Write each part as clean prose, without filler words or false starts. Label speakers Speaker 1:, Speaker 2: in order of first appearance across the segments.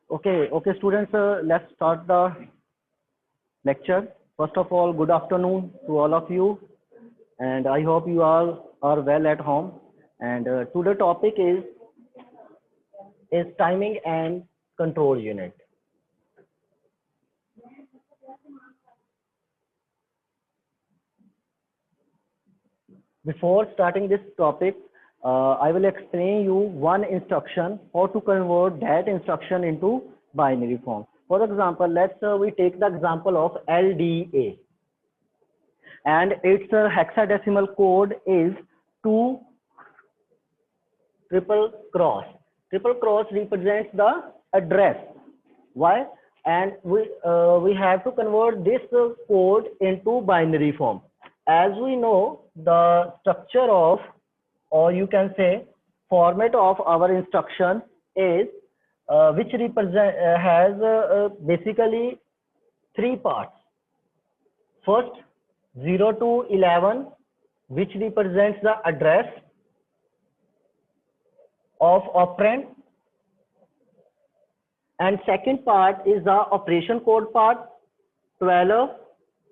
Speaker 1: Okay, students, let's start the lecture. First of all, good afternoon to all of you, and I hope you all are well at home. And today topic is timing and control unit. Before starting this topic, I will explain you one instruction, how to convert that instruction into binary form. For example, let's we take the example of LDA, and its hexadecimal code is 2 triple cross. Triple cross represents the address. Why? And we have to convert this code into binary form. As we know, the structure of, or you can say format of our instruction is which represent has basically three parts. First, 0 to 11, which represents the address of operand, and second part is the operation code part. 12,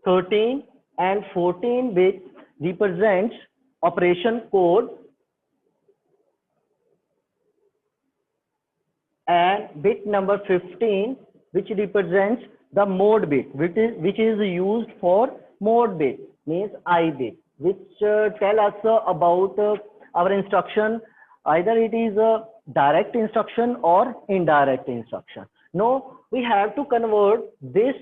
Speaker 1: 13 and 14 bit represents operation code, and bit number 15 which represents the mode bit, which is used for mode bit, means I bit, which tell us about our instruction, either it is a direct instruction or indirect instruction. Now we have to convert this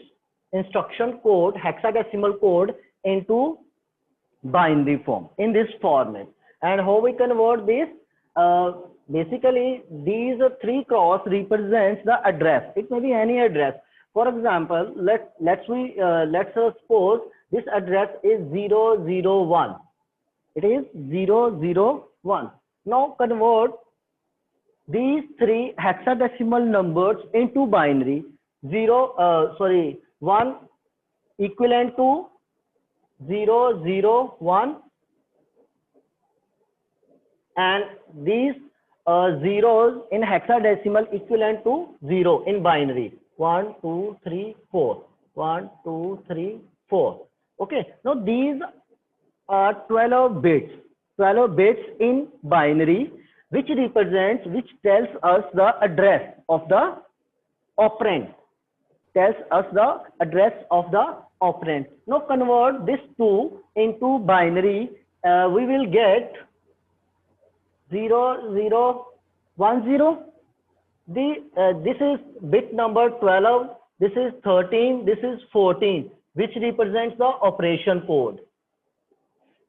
Speaker 1: instruction code, hexadecimal code, into binary form in this format. And how we convert this? Basically, these three cross represents the address. It may be any address. For example, let's suppose this address is 001. It is 001. Now convert these three hexadecimal numbers into binary. 1 equivalent to 001, and these zeros in hexadecimal equivalent to 0 in binary. 1 2 3 4, 1 2 3 4. Okay, now these are 12 bits in binary, which tells us the address of the operand, Now convert this 2 into binary. We will get 0010. This is bit number 12, this is 13, this is 14, which represents the operation code.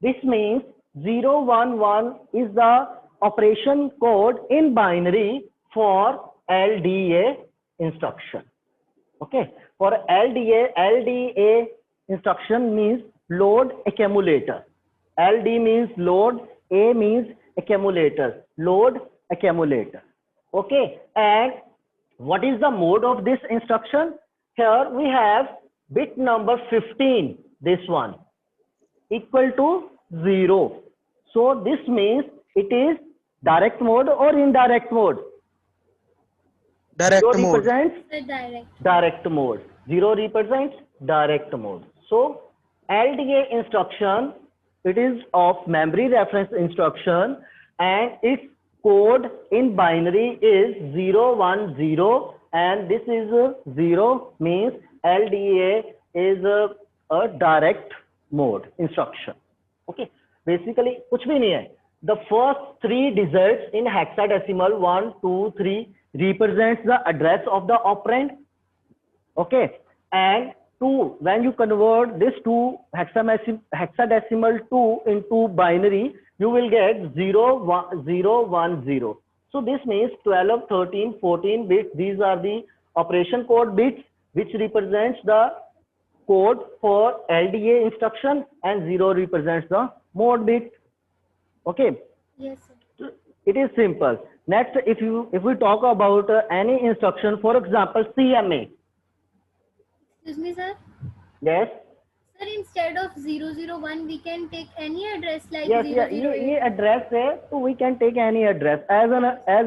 Speaker 1: This means 011 is the operation code in binary for LDA instruction. Okay, for LDA instruction means load accumulator. LD means load, A means accumulator, load accumulator. Okay, and what is the mode of this instruction? Here we have bit number 15, this one, equal to 0. So this means it is direct mode or indirect mode?
Speaker 2: Direct
Speaker 1: Zero
Speaker 2: mode.
Speaker 1: Represents direct mode. 0 represents direct mode. So LDA instruction, it is of memory reference instruction, and its code in binary is 010, and this is 0, means LDA is a direct mode instruction. Okay, basically कुछ भी नहीं है. The first three digits in hexadecimal 1 2 3 represents the address of the operand. Okay, and 2, when you convert this 2 hexadecimal 2 into binary, you will get 010. So this means 12, 13, 14 bits. These are the operation code bits, which represents the code for LDA instruction, and 0 represents the mode bit. Okay.
Speaker 3: Yes, sir.
Speaker 1: It is simple. Next, if we talk about any instruction, for example, CMA.
Speaker 3: Excuse me, sir.
Speaker 1: Yes.
Speaker 3: Sir, instead of 001, we can take any address like
Speaker 1: Yes,
Speaker 3: 008.
Speaker 1: ये address है, so we can take any address as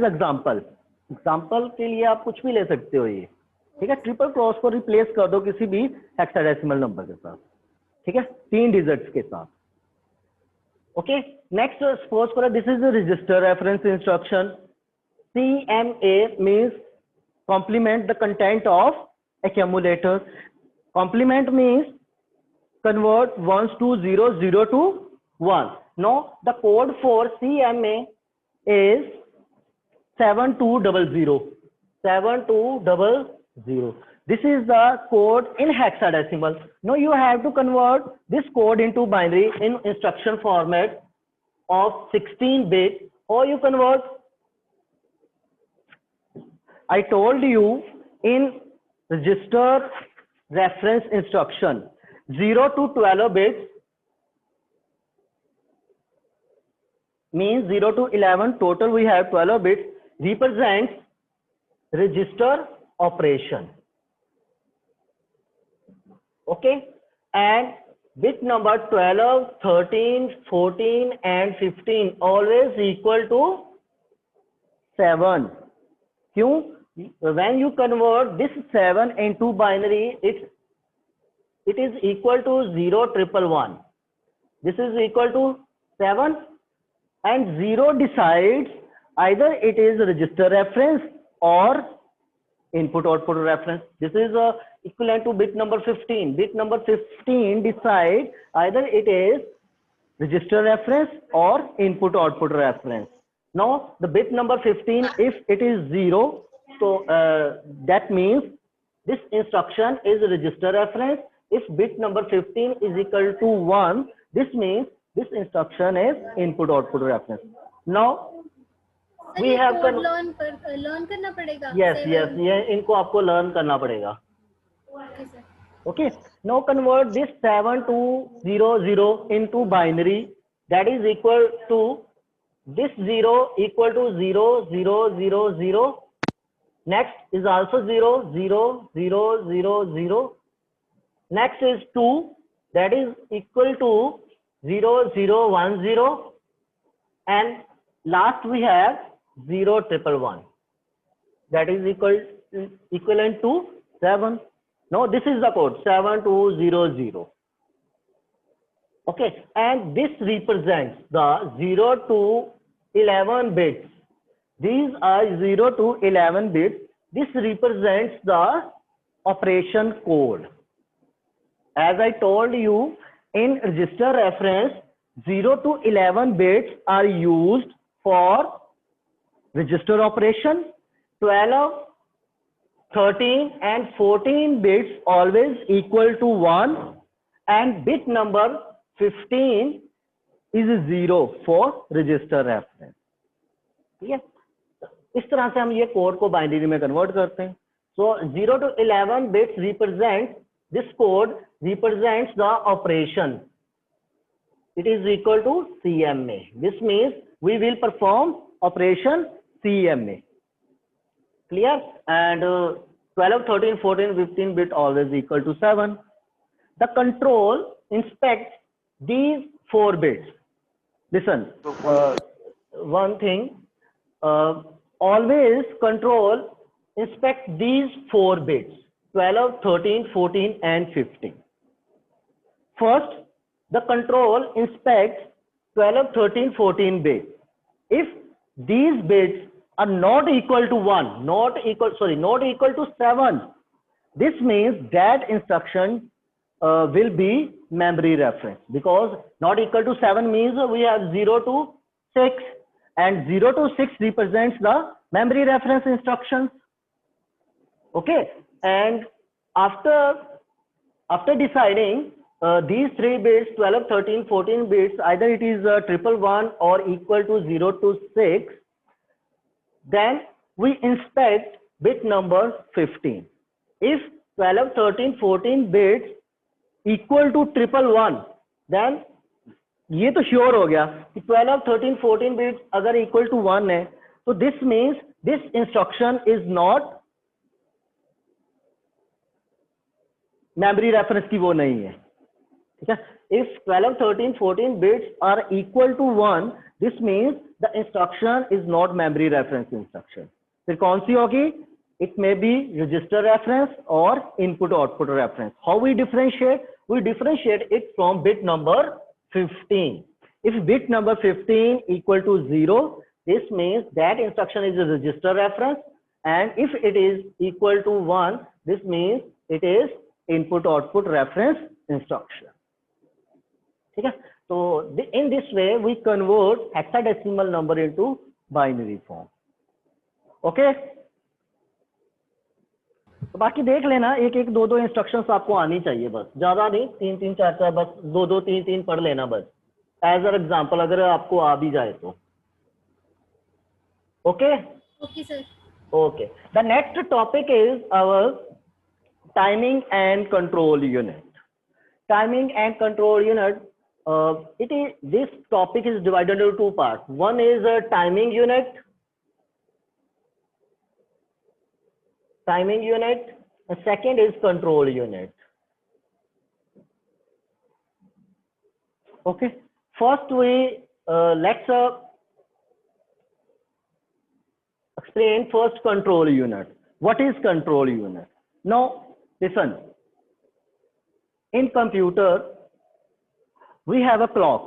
Speaker 1: example. Example के लिए आप कुछ भी ले सकते हो ये, ठीक है। ट्रिपल क्रॉस को रिप्लेस कर दो किसी भी हेक्साडेसिमल नंबर के साथ, ठीक है, 3 डिजिट्स के साथ। ओके, नेक्स्ट सपोज करो this is register reference instruction. CMA means complement the content of accumulator. Complement means convert ones to zero, zero to one. Now the code for CMA is 7200. 7200. This is the code in hexadecimal. Now you have to convert this code into binary in instruction format of 16-bit, or you convert, I told you in register reference instruction 0 to 12 bits means 0 to 11, total we have 12 bits, represents register operation. Okay, and bit number 12, 13, 14 and 15 always equal to 7. क्यों? When you convert this 7 into binary, it is equal to 0 triple 1. This is equal to 7, and 0 decides either it is register reference or input output reference. This is equivalent to bit number 15. Bit number 15 decides either it is register reference or input output reference. Now the bit number 15, if it is 0, so that means this instruction is register reference. If bit number 15 is equal to 1, this means this instruction is input output reference. Now we have
Speaker 3: learn करना पड़ेगा.
Speaker 1: Yes, yes, ये इनको आपको learn करना पड़ेगा. Okay, now convert this 7200 into binary, that is equal to this 0 equal to 0, 0, 0, 0. Next is also 0, 0, 0, 0, 0. Next is 2, that is equal to 0, 0, 1, 0. And last we have 0, triple 1. That is equivalent to 7. Now this is the code 7200. Okay, and this represents the 0 to 11 bits. These are 0 to 11 bits. This represents the operation code. As I told you, in register reference, 0 to 11 bits are used for register operation. 12, 13 and 14 bits always equal to 1, and bit number 15 is 0 for register reference. ठीक है, इस तरह से हम ये code को binary में convert करते हैं. So 0 to 11 bits represent, this code represents the operation. It is equal to CMA. This means we will perform operation CMA. Clear? And 12, 13, 14, 15 bit always equal to 7. The control inspects these 4 bits. Listen, one thing, always control inspect these 4 bits, 12, 13, 14 and 15. First, the control inspects 12, 13, 14 bits. If these bits are not equal to 1, not equal to 7, this means that instruction will be memory reference, because not equal to 7 means we have 0 to 6, and 0 to 6 represents the memory reference instructions. Okay, and after deciding these 3 bits, 12, 13, 14 bits, either it is triple 1 or equal to 0 to 6, then we inspect bit number 15. If 12, 13, 14 bits equal to triple 1, then ये तो sure हो गया कि 12, 13, 14 bits अगर equal to 1 है, तो this means this instruction is not memory reference की वो नहीं है. ठीक है, if 12, 13, 14 bits are equal to 1, this means the instruction is not memory reference instruction. फिर कौन सी होगी? It may be register reference or input output reference. How we differentiate? We differentiate it from bit number 15. If bit number 15 equal to 0, this means that instruction is a register reference, and if it is equal to 1, this means it is input output reference instruction. ठीक है? So in this way we convert hexadecimal number into binary form. Okay? तो बाकी देख लेना, एक एक दो दो इंस्ट्रक्शंस आपको आनी चाहिए, बस ज्यादा नहीं, तीन तीन चार चार, बस दो दो तीन तीन पढ़ लेना बस, एज एन एग्जाम्पल अगर आपको आ भी जाए तो. Okay
Speaker 3: Okay, sir.
Speaker 1: Okay. The next topic is our timing and control unit. Timing and control unit, this topic is divided into two parts. One is a timing unit, and second is control unit. Okay, first we let's explain first control unit. What is control unit? Now listen. In computer, we have a clock.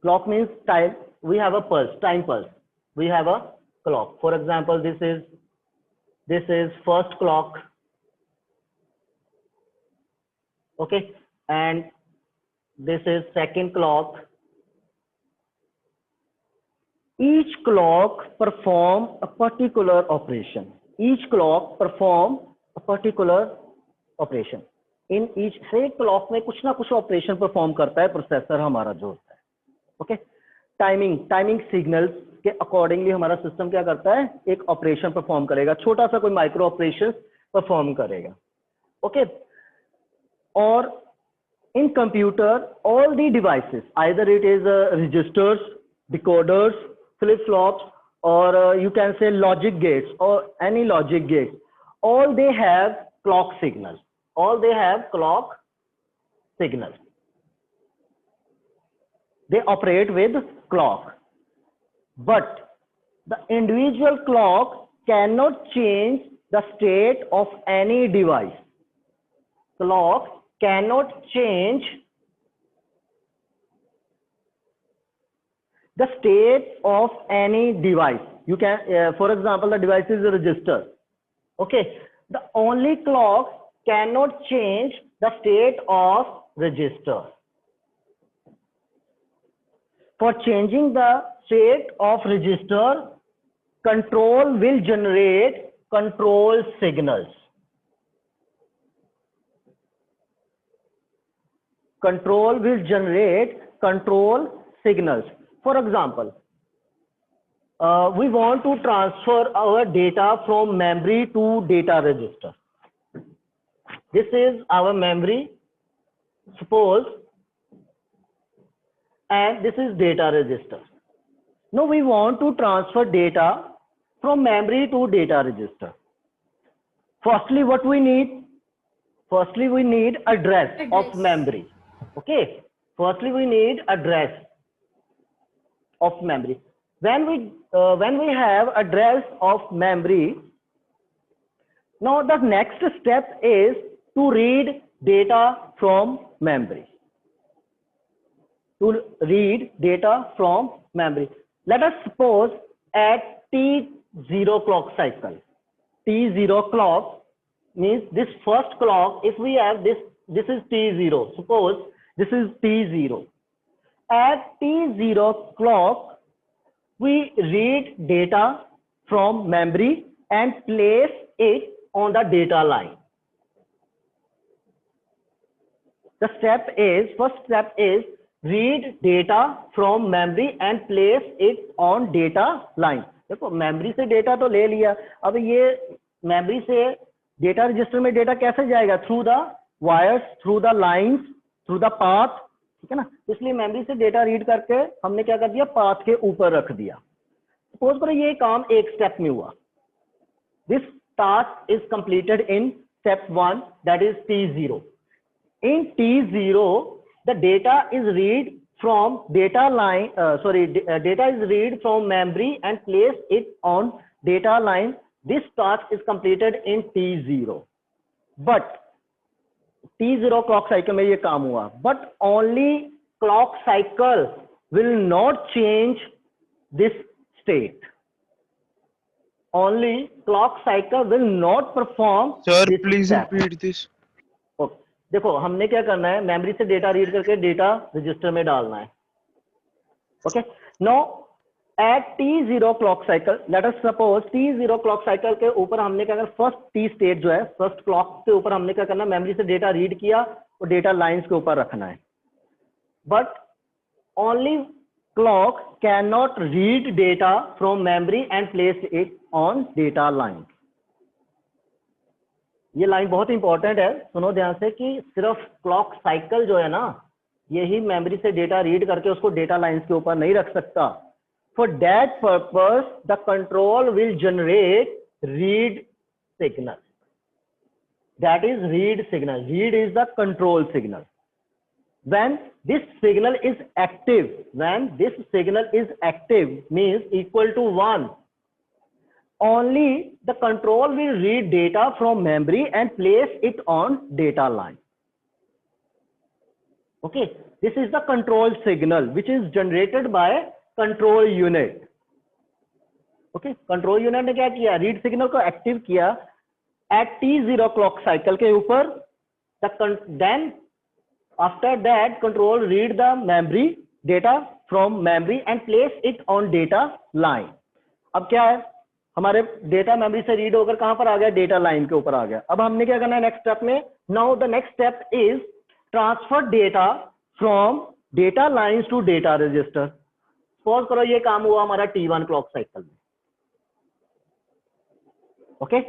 Speaker 1: Clock means time. We have a pulse, time pulse. We have a clock. For example, this is first clock. Okay, and this is second clock. Each clock perform a particular operation. Each clock perform a particular operation. In each से clock में कुछ ना कुछ operation perform करता है processor हमारा जो होता है. ओके, टाइमिंग सिग्नल्स के अकॉर्डिंगली हमारा सिस्टम क्या करता है, एक ऑपरेशन परफॉर्म करेगा, छोटा सा कोई माइक्रो ऑपरेशन परफॉर्म करेगा. ओके, और in computer all the devices, either it is registers, decoders, flip flops, और you can say logic gates और any logic gates, all they have clock signals. All they have clock signals. They operate with clock. But the individual clock cannot change the state of any device. Clock cannot change the state of any device. You can, for example, the device is a register. Okay, the only clock cannot change the state of register. For changing the state of register, control will generate control signals. Control will generate control signals. For example, we want to transfer our data from memory to data register. This is our memory, suppose, and this is data register. Now we want to transfer data from memory to data register. Firstly, what we need? Firstly, we need address of memory. Okay. Firstly, we need address of memory. When we have address of memory, now the next step is to read data from memory. To read data from memory. Let us suppose at T0 clock cycle. T0 clock means this first clock, if we have this is T0. Suppose this is T0. At T0 clock, we read data from memory and place it on the data line. The first step is read data from memory and place it on data line. देखो memory से data तो ले लिया, अब ये memory से data register में data कैसे जाएगा? Through the wires, through the lines, through the path. ठीक है ना, इसलिए मेमोरी से डेटा रीड करके हमने क्या कर दिया, पाथ के ऊपर रख दिया. सपोज करो ये काम एक स्टेप में हुआ. This task is completed in step 1, that is T0. In T0, the data is read from data line, data is read from memory and place it on data line This task is completed in T0. But T0 clock cycle में ये काम हुआ. But only clock cycle will not change this state. Only clock cycle will not perform.
Speaker 2: Sir,
Speaker 1: this
Speaker 2: please
Speaker 1: step.
Speaker 2: repeat this.
Speaker 1: Okay. देखो हमने क्या करना है, memory से डेटा रीड करके डेटा रजिस्टर में डालना है. Okay. Now at T0 clock cycle, let us suppose T0 clock cycle के ऊपर हमने क्या करना, फर्स्ट T स्टेट जो है, फर्स्ट क्लॉक के ऊपर हमने क्या करना, मेमोरी से डेटा रीड किया और डेटा लाइंस के ऊपर रखना है. But only clock cannot read data from memory and place it on data line. ये लाइन बहुत इंपॉर्टेंट है, सुनो ध्यान से, कि सिर्फ क्लॉक साइकिल जो है ना, यही मेमोरी से डेटा रीड करके उसको डेटा लाइंस के ऊपर नहीं रख सकता. For that purpose the control will generate read signal. That is read signal. Read is the control signal. When this signal is active, means equal to 1, only the control will read data from memory and place it on data line. Okay, this is the control signal which is generated by control unit. Okay, control unit ने क्या किया, read signal को active किया at T0 clock cycle के ऊपर. Then after that control read the memory data from memory and place it on data line. अब क्या है, हमारे डेटा मेमोरी से रीड होकर कहां पर आ गया, डेटा लाइन के ऊपर आ गया. अब हमने क्या करना है नेक्स्ट स्टेप में, now the next step is transfer data from data lines to data register. Suppose करो ये काम हुआ हमारा T1 क्लॉक साइकिल में. Okay,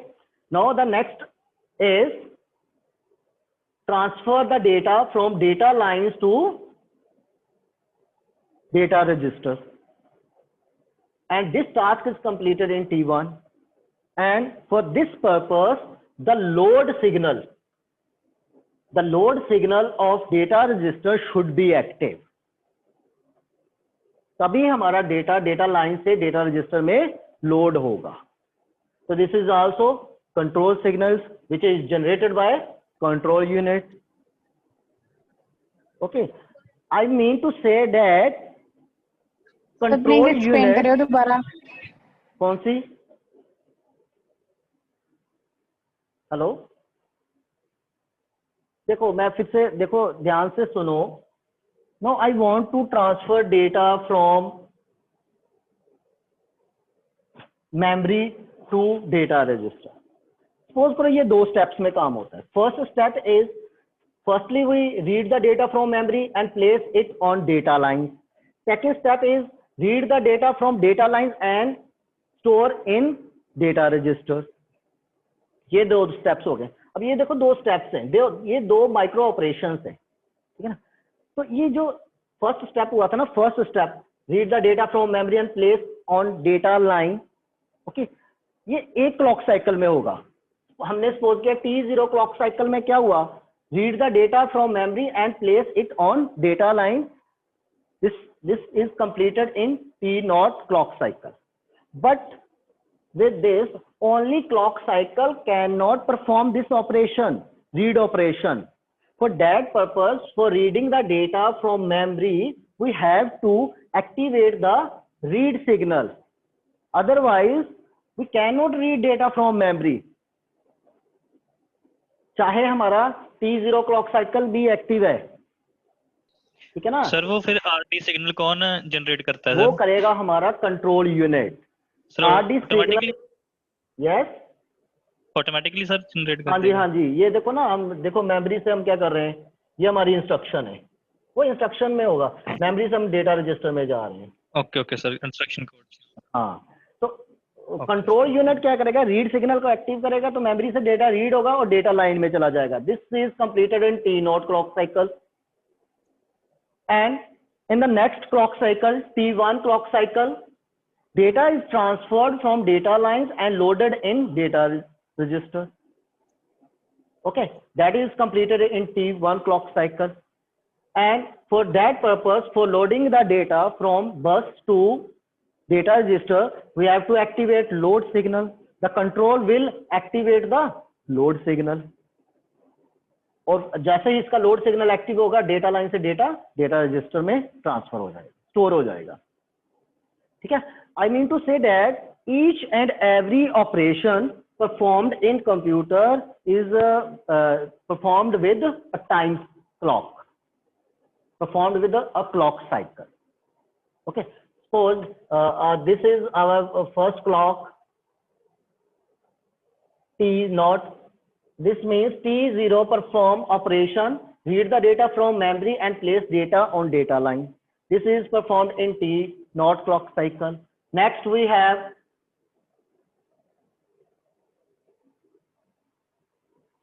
Speaker 1: now the next is transfer the data from data lines to data register, and this task is completed in T1. And for this purpose the load signal of data register should be active. तभी हमारा data line से data register में load होगा. So this is also control signals which is generated by control unit. Okay, I mean to say that control unit. करिए दोबारा. कौन सी? Hello, देखो मैं फिर से, देखो ध्यान से सुनो. Now I want to transfer data from memory to data register. Suppose करो ये दो स्टेप्स में काम होता है. First step is, firstly we read the data from memory and place it on data line. Second step is read the data from data line and store in data register. ये दो steps हो गए. अब ये देखो दो steps हैं, ये दो माइक्रो ऑपरेशंस हैं, ठीक है ना. तो ये जो फर्स्ट स्टेप हुआ था ना, first step read the data from memory and place on data line. Okay, ये एक क्लॉक साइकिल में होगा. हमने सपोज किया T0 क्लॉक साइकिल में क्या हुआ, read the data from memory and place it on data line. This is completed in T0 clock cycle. But with this only clock cycle can not perform this operation, read operation. For that purpose, for reading the data from memory we have to activate the read signal. Otherwise we can not read data from memory. चाहे हमारा T0 clock cycle भी active है, ठीक है ना
Speaker 4: sir. वो फिर RD signal कौन जनरेट करता है?
Speaker 1: वो करेगा हमारा control unit. RD signal, yes,
Speaker 4: automatically sir generate करता है.
Speaker 1: हाँ जी, हाँ जी. ये देखो ना, हम देखो मेमोरी से हम क्या कर रहे हैं, ये हमारी इंस्ट्रक्शन है, वो इंस्ट्रक्शन में होगा. मेमोरी से हम डेटा रजिस्टर में जा रहे हैं.
Speaker 4: Okay okay sir, instruction code.
Speaker 1: हाँ, तो कंट्रोल यूनिट क्या करेगा, रीड सिग्नल को एक्टिव करेगा, तो मेमोरी से डेटा रीड होगा और डेटा लाइन में चला जाएगा. This is completed in T0 clock cycle. And in the next clock cycle, T1 clock cycle, data is transferred from data lines and loaded in data register. Okay, that is completed in T1 clock cycle. And for that purpose, for loading the data from bus to data register, we have to activate load signal. the control will activate the load signal, और जैसे ही इसका load signal active होगा data line से data register में transfer हो जाएगा, store हो जाएगा. ठीक है. I mean to say that each and every operation performed in computer is performed with a time clock, performed with a clock cycle. Okay, suppose this is our first clock T0. This means T0 perform operation, read the data from memory and place data on data line. This is performed in T0 clock cycle. Next we have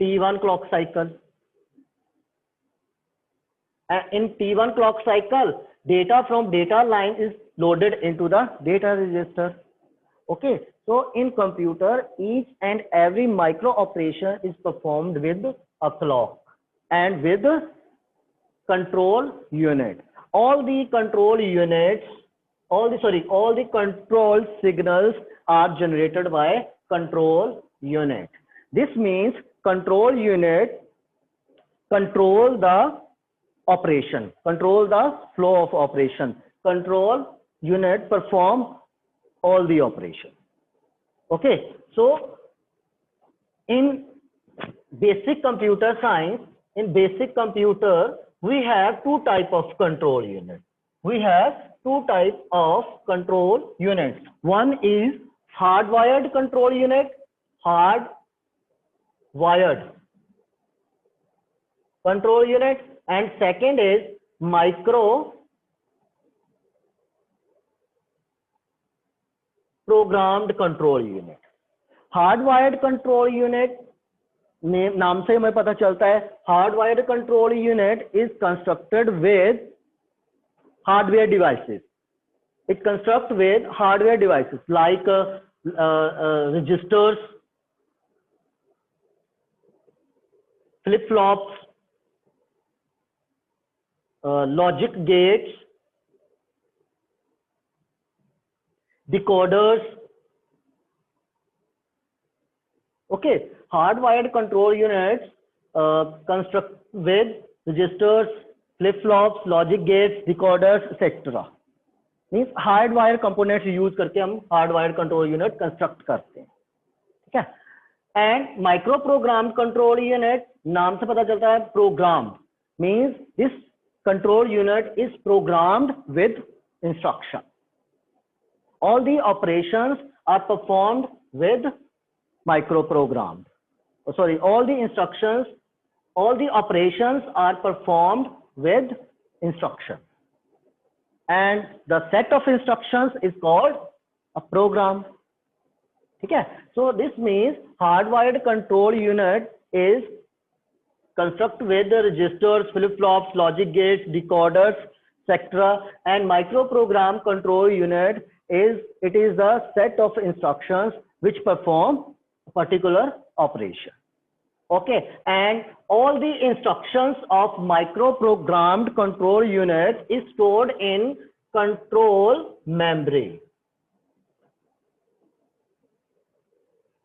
Speaker 1: T1 clock cycle. And in T1 clock cycle, data from data line is loaded into the data register. Okay, so in computer, each and every micro operation is performed with a clock and with a control unit. All the control units, all the control signals are generated by control unit. This means control unit control the operation, control the flow of operation. Control unit perform all the operation. Okay, so in basic computer science, in basic computer, we have two types of control units. We have two types of control units. One is hardwired control unit, hardwired control unit, and second is micro programmed control unit. Hardwired control unit, नाम से हमें पता चलता है, hardwired control unit is constructed with hardware devices. It constructs with hardware devices like registers, flip-flops, logic gates, decoders. Okay, hardwired control units construct with registers, flip-flops, logic gates, decoders, etc. Means hardwired components use करके हम hardwired control unit construct करते हैं. ठीक है. And micro-programmed control unit, नाम से पता चलता है programmed, means this control unit is programmed with instruction. All the operations are performed with microprogrammed. Oh, sorry, all the instructions, all the operations are performed with instruction. And the set of instructions is called a program. Okay, so this means hardwired control unit is constructed with the registers, flip-flops, logic gates, decoders, etc. And microprogram control unit is a set of instructions which perform a particular operation. Okay, and all the instructions of microprogrammed control unit is stored in control memory.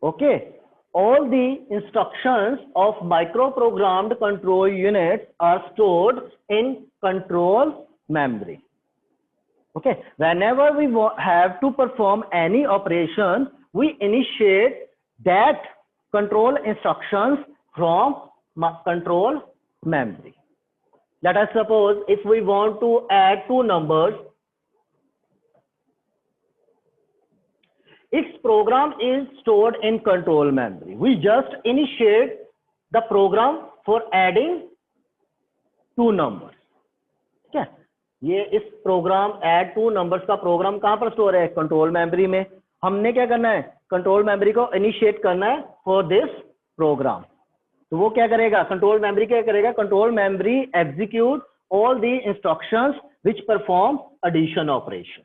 Speaker 1: Okay, all the instructions of microprogrammed control units are stored in control memory. Okay, whenever we have to perform any operation, we initiate that control instructions from control memory. Let us suppose if we want to add two numbers, its program is stored in control memory. We just initiate the program for adding two numbers. Okay, ये इस programme add two numbers का programme कहाँ पर store है? Control memory में. हमने क्या करना है? कंट्रोल मेमोरी को इनिशिएट करना है फॉर दिस प्रोग्राम. तो वो क्या करेगा? कंट्रोल मेमोरी क्या करेगा? Control memory execute all the instructions which perform addition operation.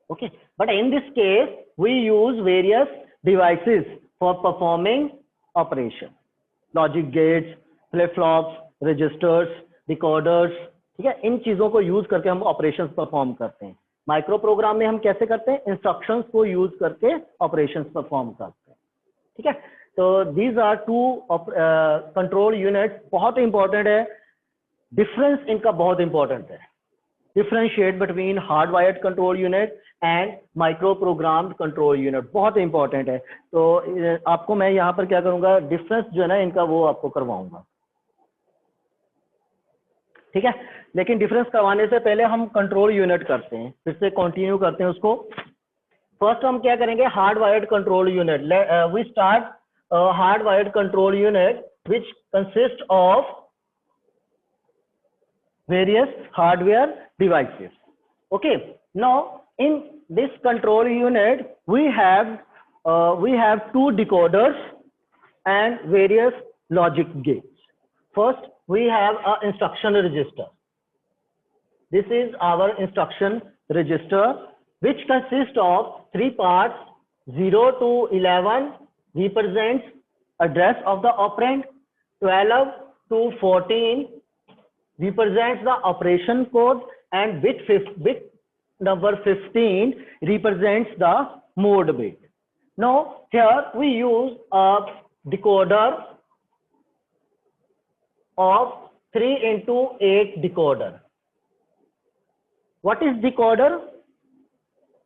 Speaker 1: Okay, but in this case we use various devices for performing operation. Logic gates, flip-flops, registers, decoders. ठीक है, इन चीजों को यूज करके हम ऑपरेशंस परफॉर्म करते हैं. माइक्रो प्रोग्राम में हम कैसे करते हैं, इंस्ट्रक्शंस को यूज करके ऑपरेशंस परफॉर्म करते हैं, ठीक है। तो these are two control unit, बहुत इंपॉर्टेंट है, डिफरेंस इनका बहुत इंपॉर्टेंट है, differentiate between hard wired control unit and micro programmed control unit, बहुत इंपॉर्टेंट है। तो आपको मैं यहाँ पर क्या करूंगा, डिफरेंस जो है ना इनका वो आपको करवाऊंगा, ठीक है। लेकिन डिफरेंस करवाने से पहले हम कंट्रोल यूनिट करते हैं, फिर से कंटिन्यू करते हैं उसको। फर्स्ट हम क्या करेंगे, hard wired control unit. We start hard wired control unit which consist of various hardware devices. Okay, now in this control unit we have two decoders and various logic gates. First we have a instruction register. This is our instruction register which consists of 3 parts. 0 to 11 represents address of the operand. 12 to 14 represents the operation code, and bit number 15 represents the mode bit. Now here we use a decoder of 3 into 8 decoder. What is decoder?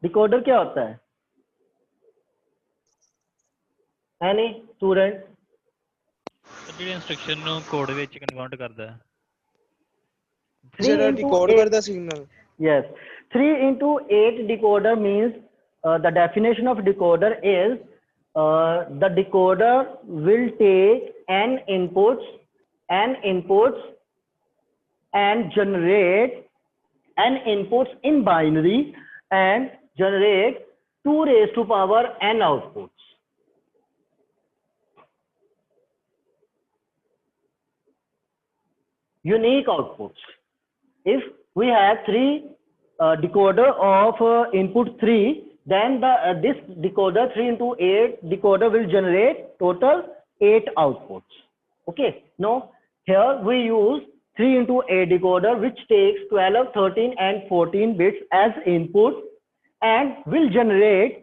Speaker 1: Decoder क्या होता है? Any student?
Speaker 4: ਜਿਹੜੀ instruction ਨੂੰ code ਵਿੱਚ convert ਕਰਦਾ ਹੈ।
Speaker 1: 3 into 8
Speaker 2: signal.
Speaker 1: Yes, 3 into 8 decoder means the definition of decoder is the decoder will take n inputs and generate n inputs in binary and generate 2 raised to power n outputs. Unique outputs. If we have 3 decoder of input 3, then this decoder 3 into 8 decoder will generate total 8 outputs. Okay, now here we use 3 into 8 decoder which takes 12, 13 and 14 bits as input and will generate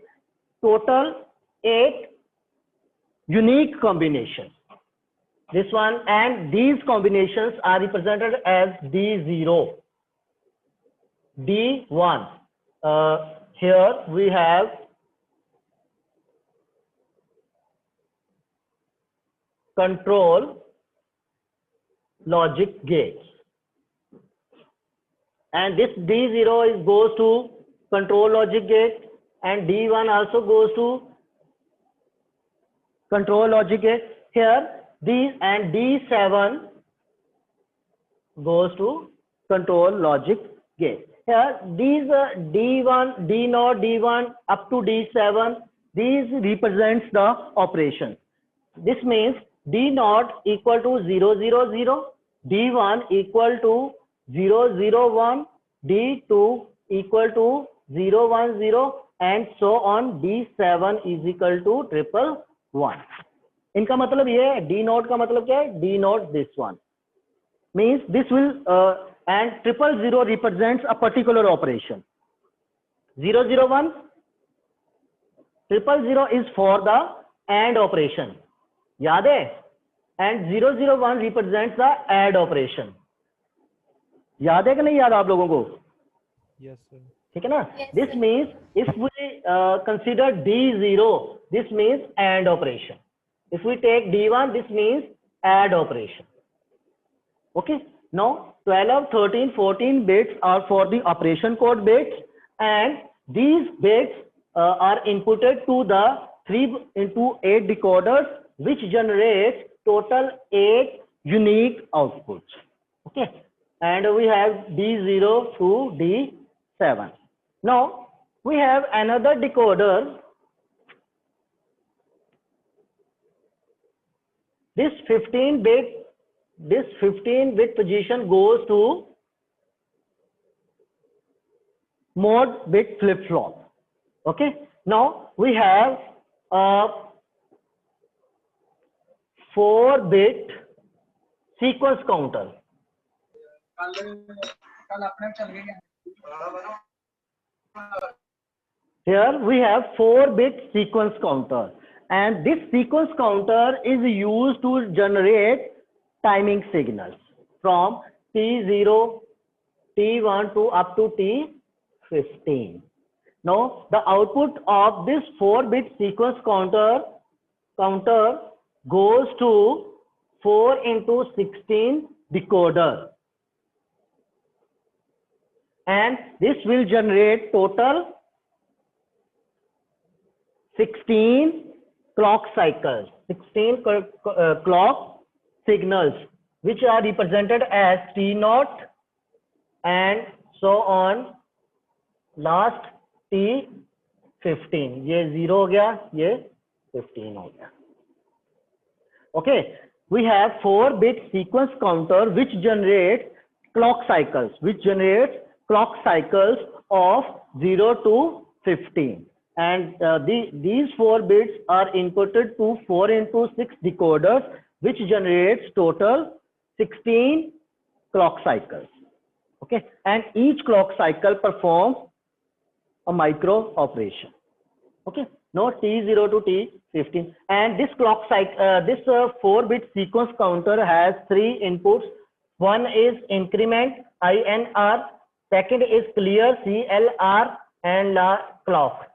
Speaker 1: total 8 unique combinations. This one, and these combinations are represented as D0, D1. Here we have control logic gates, and this D0 goes to control logic gate, and D1 also goes to control logic gate. Here these, and D7 goes to control logic gate. Here these D1, D0, D1 up to D7, these represents the operation. This means D0 equal to 000, D1 equal to 001, D2 equal to 010, and so on. D7 is equal to 111. इनका मतलब ये है, D note का मतलब क्या है, D note this one means this will and 000 represents a particular operation. 001, 000 is for the AND operation, याद है, and 001 represents the add operation. याद है कि नहीं याद आप लोगों को?
Speaker 2: Yes sir.
Speaker 1: ठीक है ना?
Speaker 3: Yes,
Speaker 1: This
Speaker 3: sir.
Speaker 1: means if we consider D0, this means AND operation. If we take D1, this means add operation. Okay. Now 12, 13, 14 bits are for the operation code bits, and these bits are inputted to the 3 into 8 decoders which generates total 8 unique outputs. Okay. And we have D0 to D7. Now we have another decoder. This 15 bit position goes to mode bit flip flop. Okay. Now we have a 4-bit sequence counter. Here we have 4-bit sequence counter, and this sequence counter is used to generate timing signals from T0, T1 to up to T15. Now the output of this 4-bit sequence counter goes to 4 into 16 decoder, and this will generate total 16 clock cycles, 16 clock signals, which are represented as T0 and so on, last T15. ये 0 हो गया, ये 15 हो गया. Okay, we have 4-bit sequence counter which generates clock cycles, of 0 to 15. And these 4 bits are inputted to 4 into 6 decoders, which generates total 16 clock cycles. Okay, and each clock cycle performs a micro operation. Okay, now T0 to T15, and this clock cycle, this 4-bit sequence counter has 3 inputs. One is increment INR, second is clear CLR, and last clock.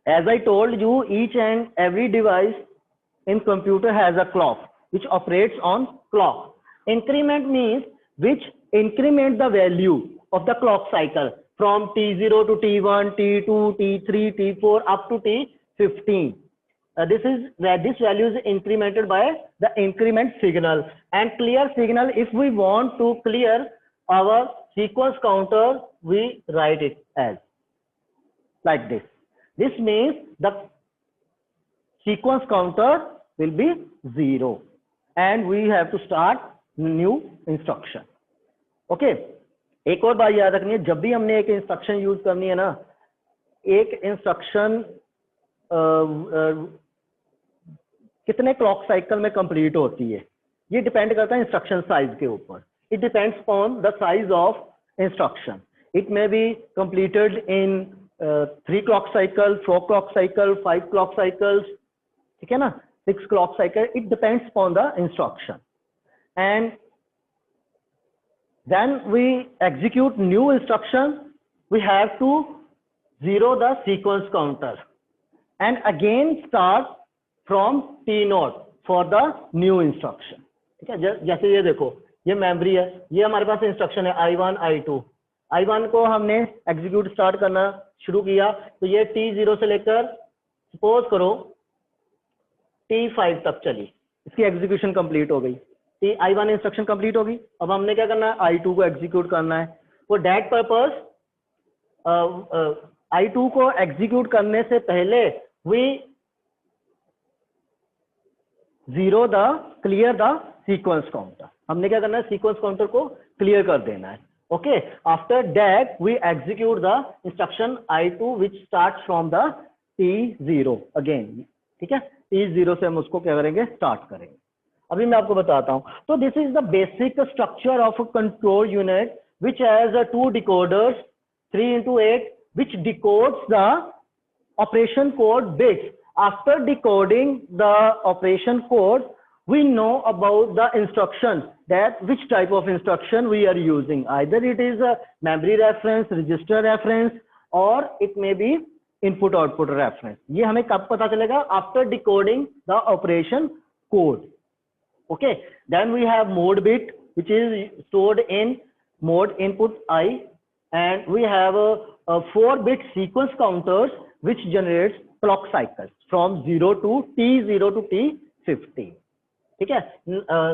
Speaker 1: As I told you, each and every device in computer has a clock which operates on clock. Increment means which increment the value of the clock cycle from T0 to T1, T2, T3, T4 up to T15. This value is incremented by the increment signal. And clear signal, if we want to clear our sequence counter, we write it as like this. This means the sequence counter will be 0 and we have to start new instruction. Okay, एक और बात याद रखनी है, जब भी हमने एक इंस्ट्रक्शन यूज करनी है ना, एक इंस्ट्रक्शन कितने क्लॉक साइकिल में कंप्लीट होती है, ये डिपेंड करता है इंस्ट्रक्शन साइज के ऊपर. It depends on the size of instruction. It may be completed in 3 clock cycle, 4 clock cycle, 5 clock cycles, ठीक है ना, 6 clock cycle. It depends upon the instruction. And then we execute new instruction. We have to zero the sequence counter and again start from T0 for the new instruction. ठीक है, जैसे ये देखो, ये memory है, ये हमारे पास इंस्ट्रक्शन है I1 I2. I1 को हमने एग्जीक्यूट स्टार्ट करना शुरू किया तो ये T0 से लेकर सपोज करो T5 तक चली, इसकी एग्जीक्यूशन कंप्लीट हो गई. I1 इंस्ट्रक्शन कंप्लीट होगी. अब हमने क्या करना है, I2 को एग्जीक्यूट करना है. फॉर दैट पर्पस I2 को एग्जीक्यूट करने से पहले we clear the sequence counter. हमने क्या करना है, सीक्वेंस काउंटर को क्लियर कर देना है. Okay, after that we execute the instruction I2 which starts from the T0 again. ठीक है, T0 से हम उसको क्या करेंगे, स्टार्ट करेंगे. अभी मैं आपको बताता हूं. तो this is the basic structure of a control unit which has 2 decoders 3 into 8 which decodes the operation code bits. After decoding the operation code, we know about the instructions, that which type of instruction we are using. Either it is a memory reference, register reference, or it may be input output reference. ये हमें कब पता चलेगा, after decoding the operation code. Okay, then we have mode bit which is stored in mode input I, and we have a 4-bit sequence counters which generates clock cycles from 0 to T0 to T15. ठीक है.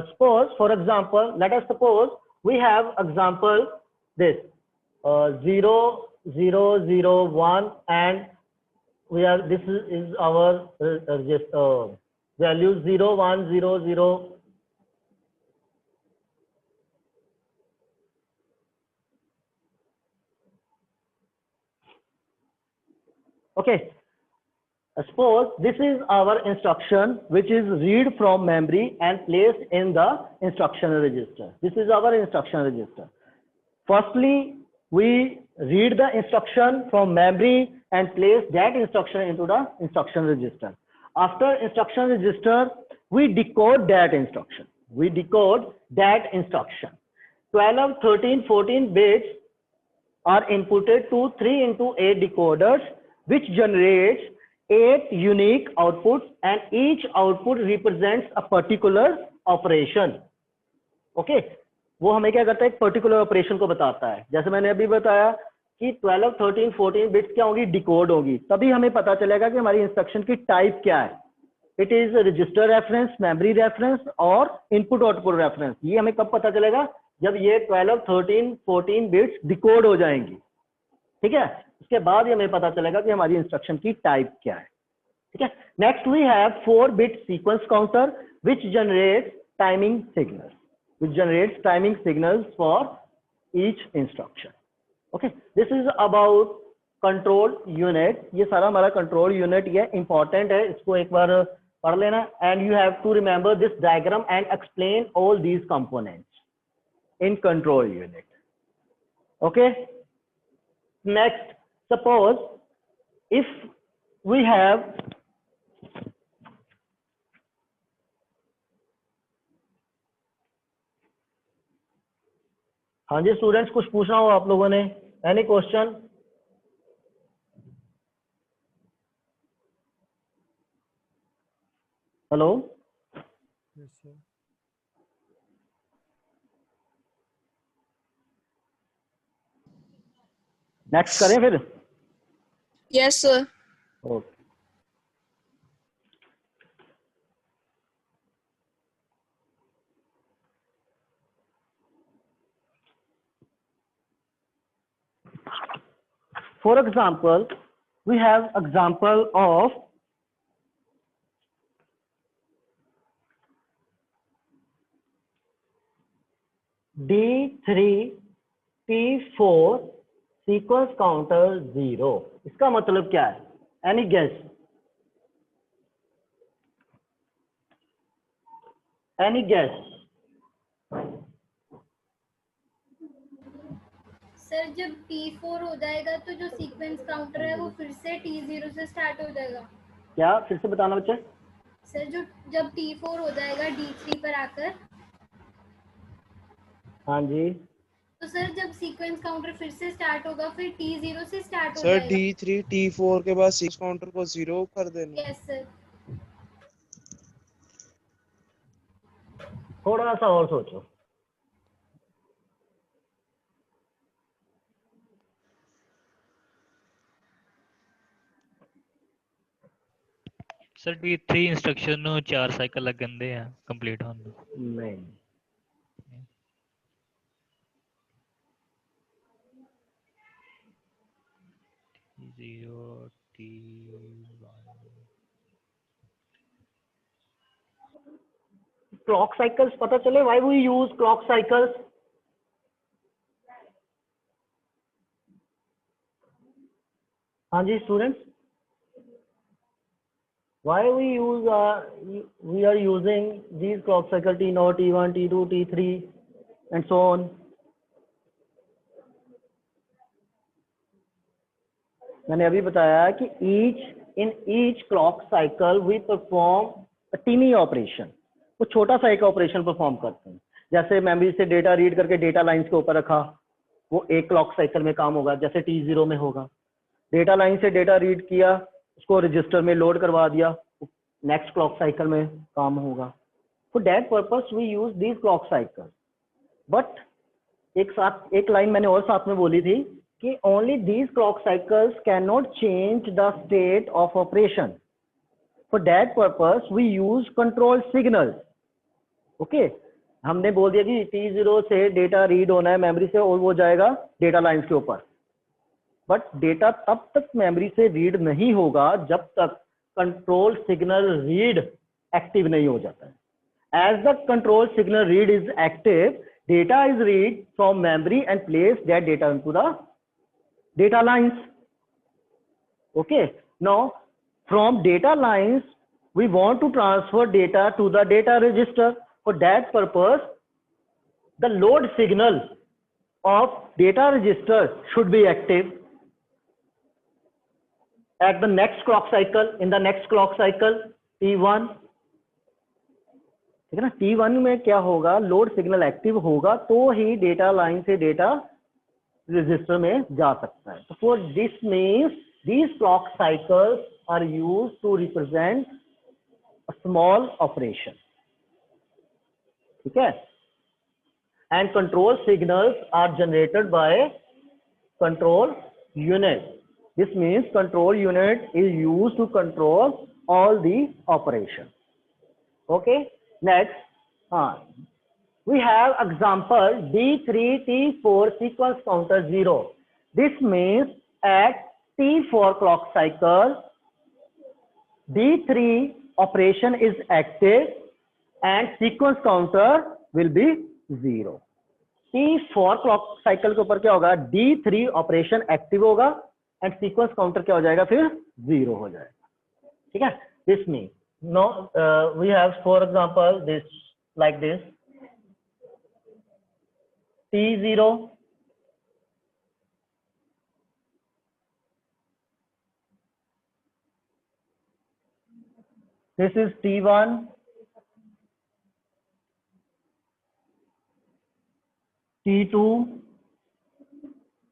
Speaker 1: Suppose for example, let us suppose we have example this 0 0 0 1 and we are, this is our value 0 1 0 0. Okay, suppose this is our instruction which is read from memory and placed in the instruction register. This is our instruction register. Firstly, we read the instruction from memory and place that instruction into the instruction register. After instruction register, we decode that instruction. 12, 13, 14 bits are inputted to 3 into 8 decoders, which generates 8 unique outputs, and each output represents a particular operation. Okay, वो हमें क्या करता है, एक particular operation को बताता है. जैसे मैंने अभी बताया कि 12, 13, 14 बिट्स क्या होगी, डिकोड होगी, तभी हमें पता चलेगा कि हमारी इंस्ट्रक्शन की टाइप क्या है. It is register reference, memory reference और इनपुट आउटपुट रेफरेंस. ये हमें कब पता चलेगा, जब ये 12, 13, 14 बिट्स डिकोड हो जाएंगी. ठीक है, उसके बाद ये हमें पता चलेगा कि हमारी इंस्ट्रक्शन की टाइप क्या है. ठीक है. Next we have 4-bit sequence counter which generates timing signals for each instruction. Okay, this is about control unit. ये सारा हमारा कंट्रोल यूनिट ये इंपॉर्टेंट है, इसको एक बार पढ़ लेना. And you have to remember this diagram and explain all these components in control unit. Okay, next, suppose if we have हाँ जी स्टूडेंट्स, कुछ पूछना हो आप लोगों ने? Any question? Hello?
Speaker 2: Yes, sir.
Speaker 1: Next करें फिर?
Speaker 5: Yes, sir.
Speaker 1: Okay. For example, we have example of D3 T4 sequence counter 0. इसका मतलब क्या है? Any guess? Any guess?
Speaker 3: Sir जब T4 हो जाएगा तो जो सीक्वेंस काउंटर है वो फिर से T0 से स्टार्ट हो जाएगा.
Speaker 1: क्या? फिर से बताना बच्चे.
Speaker 3: सर जो जब T4 हो जाएगा D3 पर आकर,
Speaker 1: हाँ जी.
Speaker 3: तो सर जब सीक्वेंस काउंटर फिर से स्टार्ट होगा फिर T0 से स्टार्ट हो
Speaker 2: सर
Speaker 3: जाएगा.
Speaker 2: D3 T4 के बाद 6 काउंटर को 0 कर देना.
Speaker 3: Yes sir.
Speaker 1: थोड़ा सा और सोचो.
Speaker 4: सर D3 इंस्ट्रक्शन ਨੂੰ 4 ਸਾਈਕਲ ਲੱਗਣਦੇ ਆ ਕੰਪਲੀਟ ਹੋਣ ਨੂੰ.
Speaker 1: नहीं.
Speaker 4: T0 T1
Speaker 1: क्लॉक साइकिल्स पता चले why we use clock cycles? हाँ जी students, why we are using these clock cycle T0, T1, T2, T3 and so on? मैंने अभी बताया कि in each clock cycle we perform a teeny operation. वो छोटा सा एक ऑपरेशन परफॉर्म करते हैं. जैसे मेमोरी से डेटा रीड करके डेटा लाइंस के ऊपर रखा, वो एक क्लॉक साइकिल में काम होगा. जैसे T0 में होगा, डेटा लाइन से डेटा रीड किया, उसको रजिस्टर में लोड करवा दिया, नेक्स्ट क्लॉक साइकिल में काम होगा. For that purpose we use these clock cycle. But एक लाइन मैंने और साथ में बोली थी कि only these clock cycles can not change the state of operation. For that purpose we use control signal. Okay, हमने बोल दिया कि T0 से डेटा रीड होना है मेमोरी से और वो जाएगा डेटा लाइंस के ऊपर. बट डेटा तब तक मेमोरी से रीड नहीं होगा जब तक कंट्रोल सिग्नल रीड एक्टिव नहीं हो जाता है. As the control signal read is active, data is read from memory and place that data into the data lines. Okay, now from data lines we want to transfer data to the data register. For that purpose, the load signal of data register should be active at the next clock cycle, in the next clock cycle T1. ठीक है ना, T1 में क्या होगा, load signal active होगा तो ही data line से data register में जा सकता है. तो for this means these clock cycles are used to represent a small operation. ठीक है, and control signals are generated by control unit. This means control unit is used to control all the operation. Okay, next we have example D3 T4 sequence counter 0. This means at T4 clock cycle D3 operation is active and sequence counter will be 0. T4 clock cycle के ऊपर क्या होगा, D3 operation active होगा and sequence counter क्या हो जाएगा, फिर 0 हो जाएगा. ठीक है, this means no we have for example this like this T0 this is T1 T2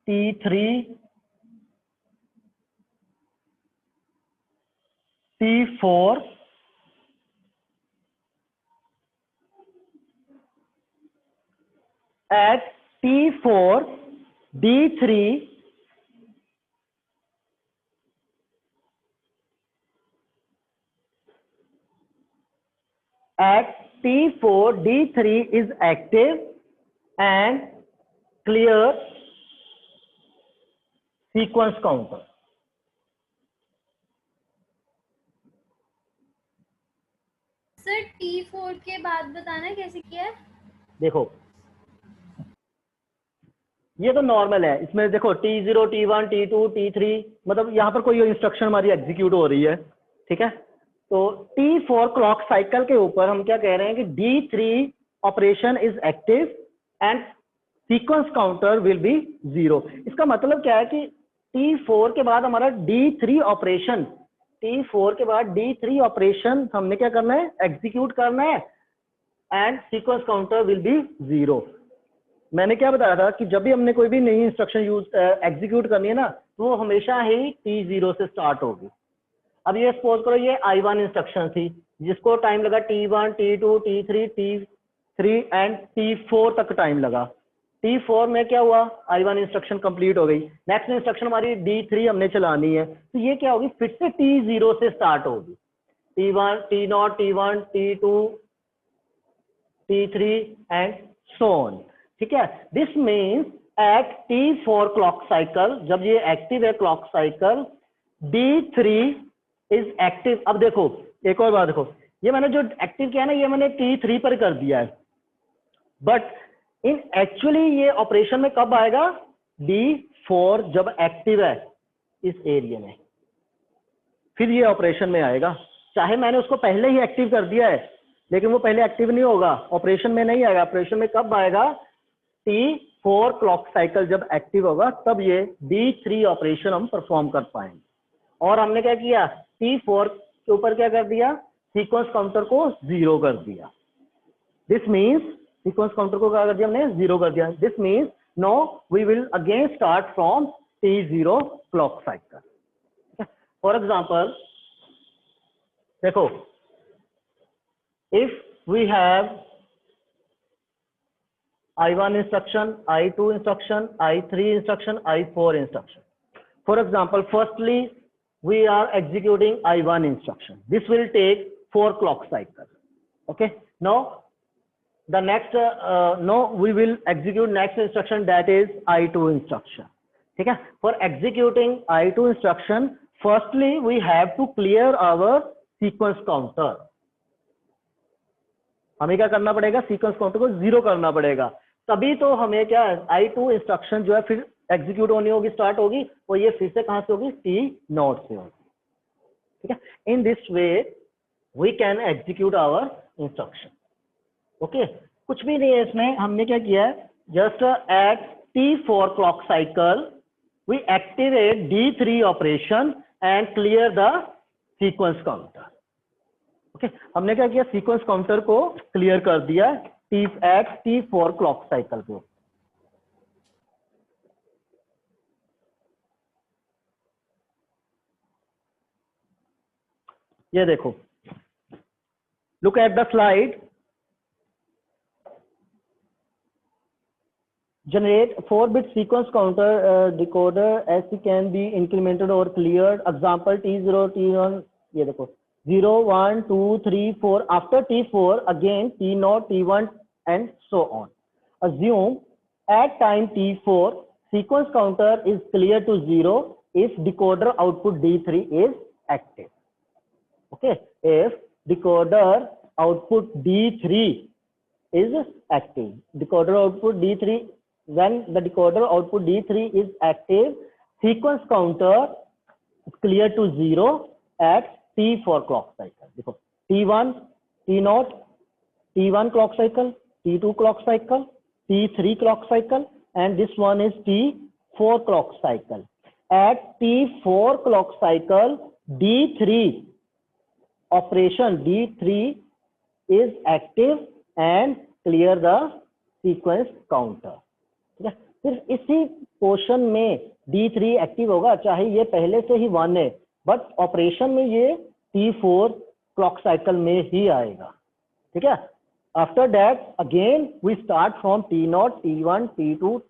Speaker 1: T3 T4 at T4 D3 at T4 D3 is active and clear sequence counter.
Speaker 3: Sir T4 के बाद बताना कैसे किया है?
Speaker 1: देखो ये तो normal है, इसमें देखो T0 T1 T2 T3 मतलब यहाँ पर कोई इंस्ट्रक्शन हमारी एग्जीक्यूट हो रही है. ठीक है, तो T4 क्लॉक साइकिल के ऊपर हम क्या कह रहे हैं कि D3 operation is active and sequence counter will be 0. इसका मतलब क्या है कि T4 के बाद हमारा D3 ऑपरेशन, T4 के बाद D3 ऑपरेशन हमने क्या करना है, एग्जीक्यूट करना है and sequence counter will be 0. मैंने क्या बताया था कि जब भी हमने कोई भी नई इंस्ट्रक्शन यूज एग्जीक्यूट करनी है ना, तो वो हमेशा ही T0 से स्टार्ट होगी. अब ये सपोज करो ये I1 इंस्ट्रक्शन थी जिसको टाइम लगा T1 T2 T3 T3 and T4 तक टाइम लगा. T4 में क्या हुआ, I1 इंस्ट्रक्शन कंप्लीट हो गई. नेक्स्ट इंस्ट्रक्शन हमारी D3 हमने चलानी है, तो ये क्या होगी, फिर से T0 से स्टार्ट होगी. T1 T0 T1 T2 T3 and so on. ठीक है, this means at T4 clock cycle, जब ये एक्टिव है clock cycle, D3 is active. अब देखो एक और बात देखो, ये मैंने जो एक्टिव किया ना ये मैंने T3 पर कर दिया है, बट इन एक्चुअली ये ऑपरेशन में कब आएगा, D4 जब एक्टिव है इस एरिया में, फिर ये ऑपरेशन में आएगा. चाहे मैंने उसको पहले ही एक्टिव कर दिया है लेकिन वो पहले एक्टिव नहीं होगा, ऑपरेशन में नहीं आएगा. ऑपरेशन में कब आएगा, T4 क्लॉक साइकिल जब एक्टिव होगा तब ये D3 ऑपरेशन हम परफॉर्म कर पाएंगे. और हमने क्या किया, T4 के ऊपर क्या कर दिया, सीक्वेंस काउंटर को 0 कर दिया. दिस मीन्स सीक्वेंस काउंटर को क्या कर दिया हमने, 0 कर दिया. This means no we will again start from T0 clock cycle. For example देखो, if we have I1 instruction, I2 instruction, I3 instruction, I4 instruction. For example, firstly, we are executing I1 instruction. This will take 4 clock cycles. Okay. Now, the next, we will execute next instruction, that is I2 instruction. Okay. For executing I2 instruction, firstly, we have to clear our sequence counter. हमें क्या करना पड़ेगा, sequence counter को 0 करना पड़ेगा, तभी तो हमें क्या I2 इंस्ट्रक्शन जो है फिर एग्जीक्यूट होनी होगी, स्टार्ट होगी, और ये फिर से कहां से होगी, T0 से होगी. ठीक है, in this way we can execute our instruction. Okay, कुछ भी नहीं है इसमें, हमने क्या किया है, just at T4 clock cycle, we activate D3 operation and clear the sequence counter. Okay, हमने क्या किया, सीक्वेंस काउंटर को क्लियर कर दिया at T4 क्लॉक साइकिल पे. ये देखो, look at the slide. Generate 4-bit sequence counter decoder as it can be incremented or cleared. Example T0, T1. ये देखो 0, 1, 2, 3, 4. After T4 again T0, T1 and so on. Assume at time T4 sequence counter is clear to 0 if decoder output D3 is active. Okay, if decoder output D3 is active, decoder output D3, when the decoder output D3 is active, sequence counter is clear to 0 at T4 clock cycle. देखो T1, T0, T1 clock cycle, T2 clock cycle, T3 clock cycle, and this one is T4 clock cycle. At T4 clock cycle, D3 operation D3 is active and clear the sequence counter. ठीक है, सिर्फ इसी portion में D3 active होगा, चाहे ये पहले से ही 1 है, बट ऑपरेशन में ये T4 क्लॉक साइकिल में ही आएगा. ठीक है, after that again we start from T0, T1, T2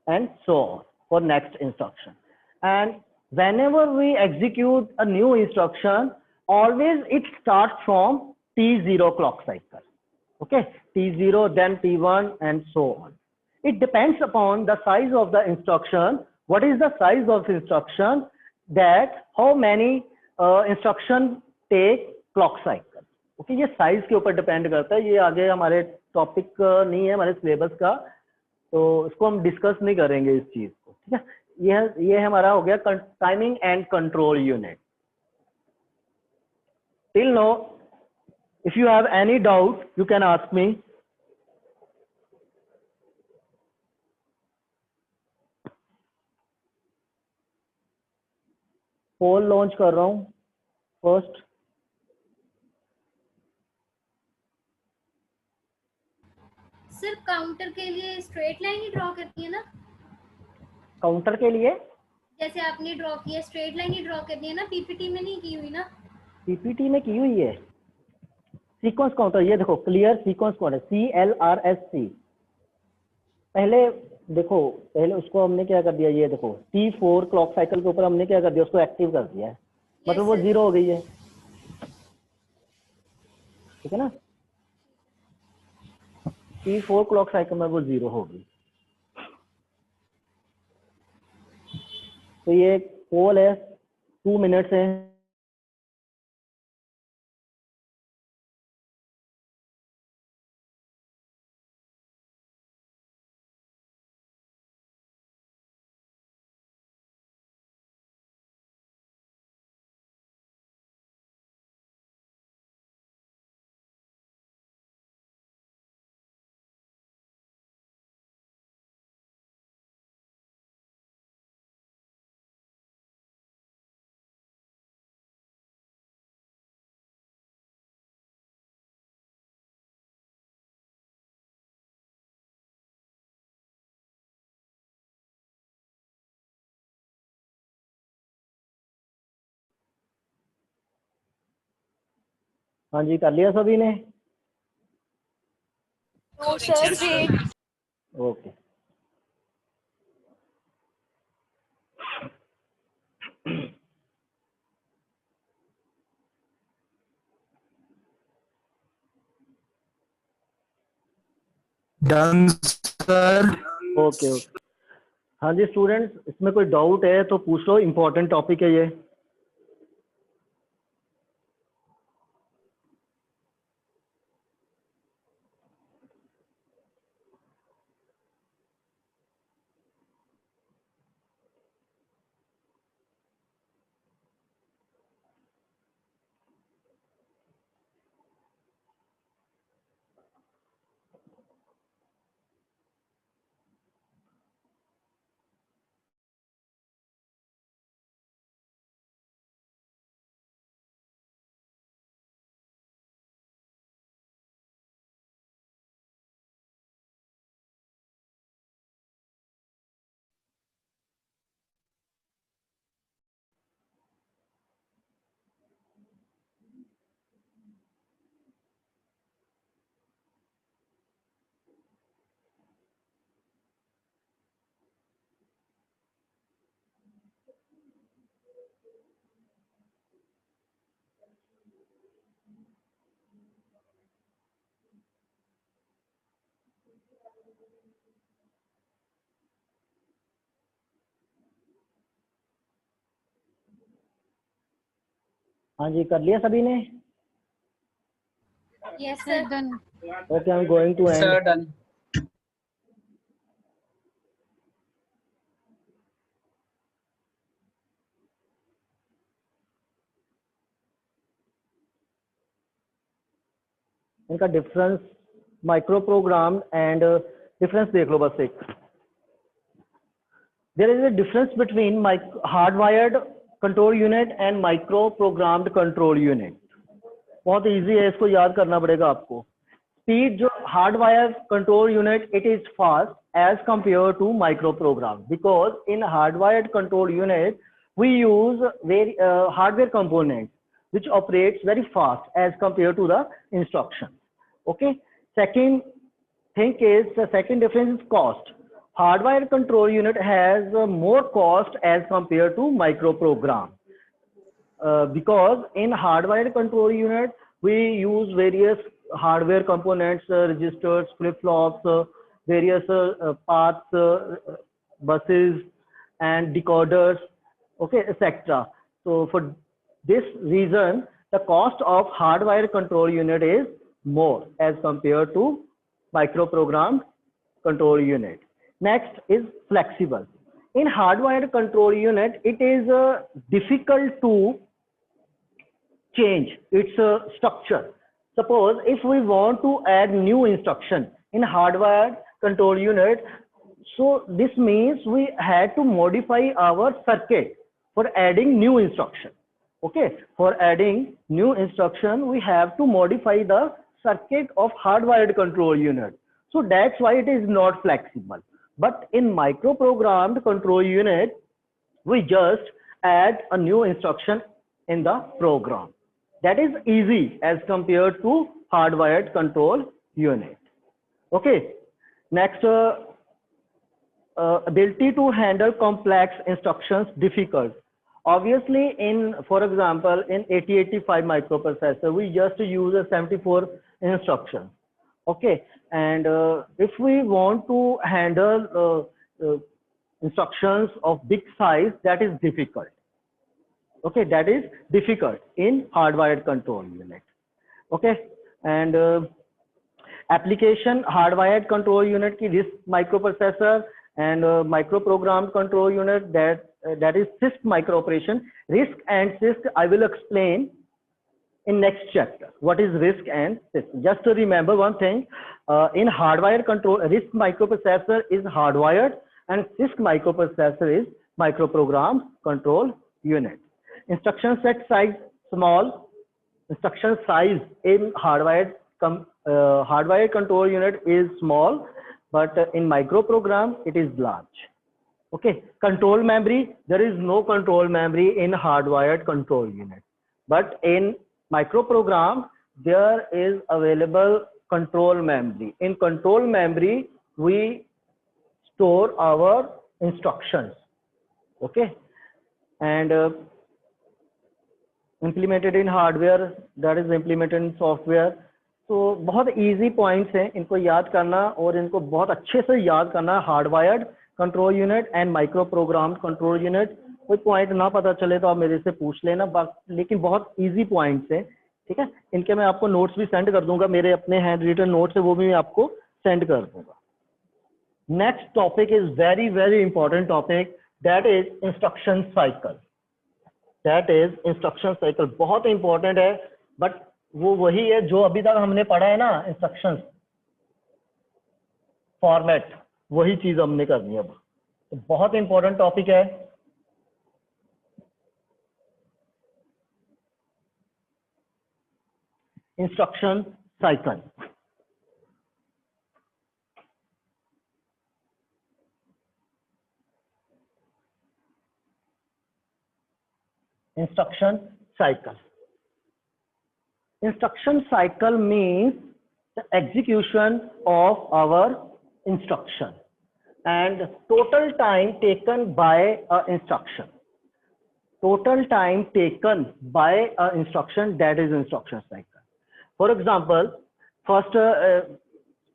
Speaker 1: and so on for next instruction. And whenever we execute a new instruction, always it starts from T0 clock cycle. Okay, T0, then T1 and so on. It depends upon the size of the instruction. What is the size of instruction? That how many instruction take clock cycle. Okay, ये size के ऊपर depend करता है. ये आगे हमारे topic नहीं है हमारे सिलेबस का, तो इसको हम डिस्कस नहीं करेंगे इस चीज को. ठीक है, ये हमारा हो गया timing and control unit. Till now, if you have any doubt, you can ask me. Poll launch कर रहा हूं फर्स्ट.
Speaker 3: सर काउंटर के लिए स्ट्रेट लाइन ही ड्रॉ करनी है ना?
Speaker 1: काउंटर के लिए
Speaker 3: जैसे आपने ड्रॉ किया स्ट्रेट लाइन ही ड्रॉ करनी है ना, पीपीटी में नहीं की हुई ना?
Speaker 1: पीपीटी में की हुई है. सीक्वेंस काउंटर ये देखो, क्लियर सीक्वेंस काउंटर CLRSC. पहले देखो, पहले उसको हमने क्या कर दिया, ये देखो T4 क्लॉक साइकिल के ऊपर हमने क्या कर दिया, उसको एक्टिव कर दिया है, मतलब वो 0 हो गई है. ठीक है ना, T4 क्लॉक साइकिल में वो 0 हो गई. तो ये पोल है, 2 मिनट्स है. हाँ जी, कर लिया सभी ने?
Speaker 5: Sir ji.
Speaker 1: Okay.
Speaker 2: Done sir.
Speaker 1: Okay okay. हाँ जी स्टूडेंट्स, इसमें कोई डाउट है तो पूछ लो, इम्पोर्टेंट टॉपिक है ये. हाँ जी, कर लिया सभी ने?
Speaker 3: Yes, sir.
Speaker 6: Done.
Speaker 1: Okay, I'm going to end.
Speaker 7: Sir, done.
Speaker 1: इनका difference micro program and difference देख लो बस एक. There is a difference between hardwired control unit and micro programmed control unit. बहुत इजी है, इसको याद करना पड़ेगा आपको. स्पीड जो hardwire control unit it is fast as compare to micro program, because in hardwired control unit we use hardware components which operates very fast as compared to the instructions. Okay. Second thing is, the second difference is cost. Hardware control unit has more cost as compared to microprogram. Because in hardware control unit we use various hardware components, registers, flip-flops, various paths, buses and decoders, okay, etc. So for this reason the cost of hardware control unit is more as compared to microprogrammed control unit. Next is flexible. In hardware control unit it is difficult to change its structure. Suppose if we want to add new instruction in hardware control unit, so this means we had to modify our circuit for adding new instruction. Okay, for adding new instruction we have to modify the circuit of hardwired control unit, so that's why it is not flexible. But in microprogrammed control unit we just add a new instruction in the program. That is easy as compared to hardwired control unit. Okay, next ability to handle complex instructions difficult. Obviously in, for example, in 8085 microprocessor we just use a 74 instructions. Okay, and if we want to handle instructions of big size, that is difficult. Okay, that is difficult in hardwired control unit. Okay, and application hardwired control unit ki RISC microprocessor and microprogrammed control unit, that is CISC microoperation. RISC and CISC I will explain in next chapter. What is RISC and CISC? Just to remember one thing, in hardwire control, RISC microprocessor is hardwired and CISC microprocessor is microprogrammed control unit. Instruction set size small. Instruction size in hardwired control unit is small, but in microprogram it is large. Okay, control memory, there is no control memory in hardwired control unit, but in microprogram there is available control memory. In control memory we store our instructions. Okay, and implemented in hardware, that is implemented in software. तो बहुत easy points हैं, इनको याद करना और इनको बहुत अच्छे से याद करना. Hardwired control unit and micro program control unit. कोई पॉइंट ना पता चले तो आप मेरे से पूछ लेना, लेकिन बहुत इजी पॉइंट्स हैं. ठीक है, इनके मैं आपको नोट्स भी सेंड कर दूंगा, मेरे अपने हैंड रिटन नोट्स है वो भी मैं आपको सेंड कर दूंगा. Next topic is very very important topic, that is instruction cycle. That is instruction cycle बहुत इंपॉर्टेंट है, बट वो वही है जो अभी तक हमने पढ़ा है ना, इंस्ट्रक्शंस फॉर्मेट, वही चीज हमने करनी है अब. तो बहुत इंपॉर्टेंट टॉपिक है. Instruction cycle. Instruction cycle. Instruction cycle means the execution of our instruction and total time taken by a instruction. Total time taken by a instruction, that is instruction cycle. For example, first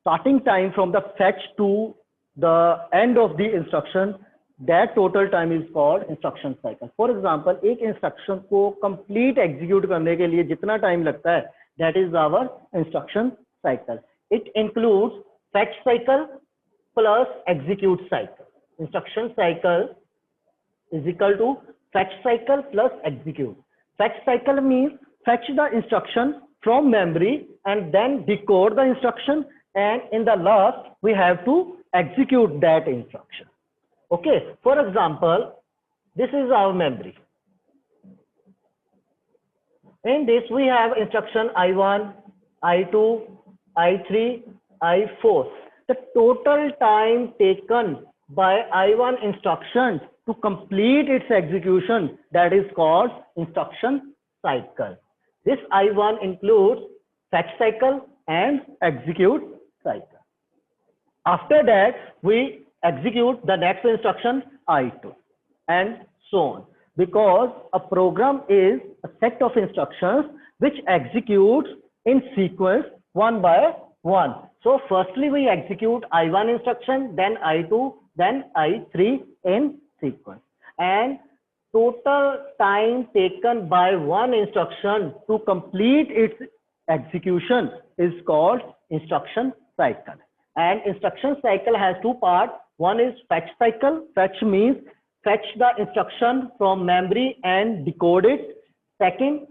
Speaker 1: starting time from the fetch to the end of the instruction, that total time is called instruction cycle. For example, एक instruction को complete execute करने के लिए जितना time लगता है, that is our instruction cycle. It includes fetch cycle plus execute cycle. Instruction cycle is equal to fetch cycle plus execute. Fetch cycle means fetch the instruction from memory and then decode the instruction, and in the last we have to execute that instruction. Okay, for example, this is our memory. In this we have instruction I1, I2, I3, I4. The total time taken by I1 instruction to complete its execution, that is called instruction cycle. This I1 includes fetch cycle and execute cycle. After that, we execute the next instruction I2 and so on, because a program is a set of instructions which executes in sequence one by one. So firstly we execute I1 instruction, then I2, then I3 in sequence, and total time taken by one instruction to complete its execution is called instruction cycle. And instruction cycle has two parts. One is fetch cycle. Fetch means fetch the instruction from memory and decode it. Second,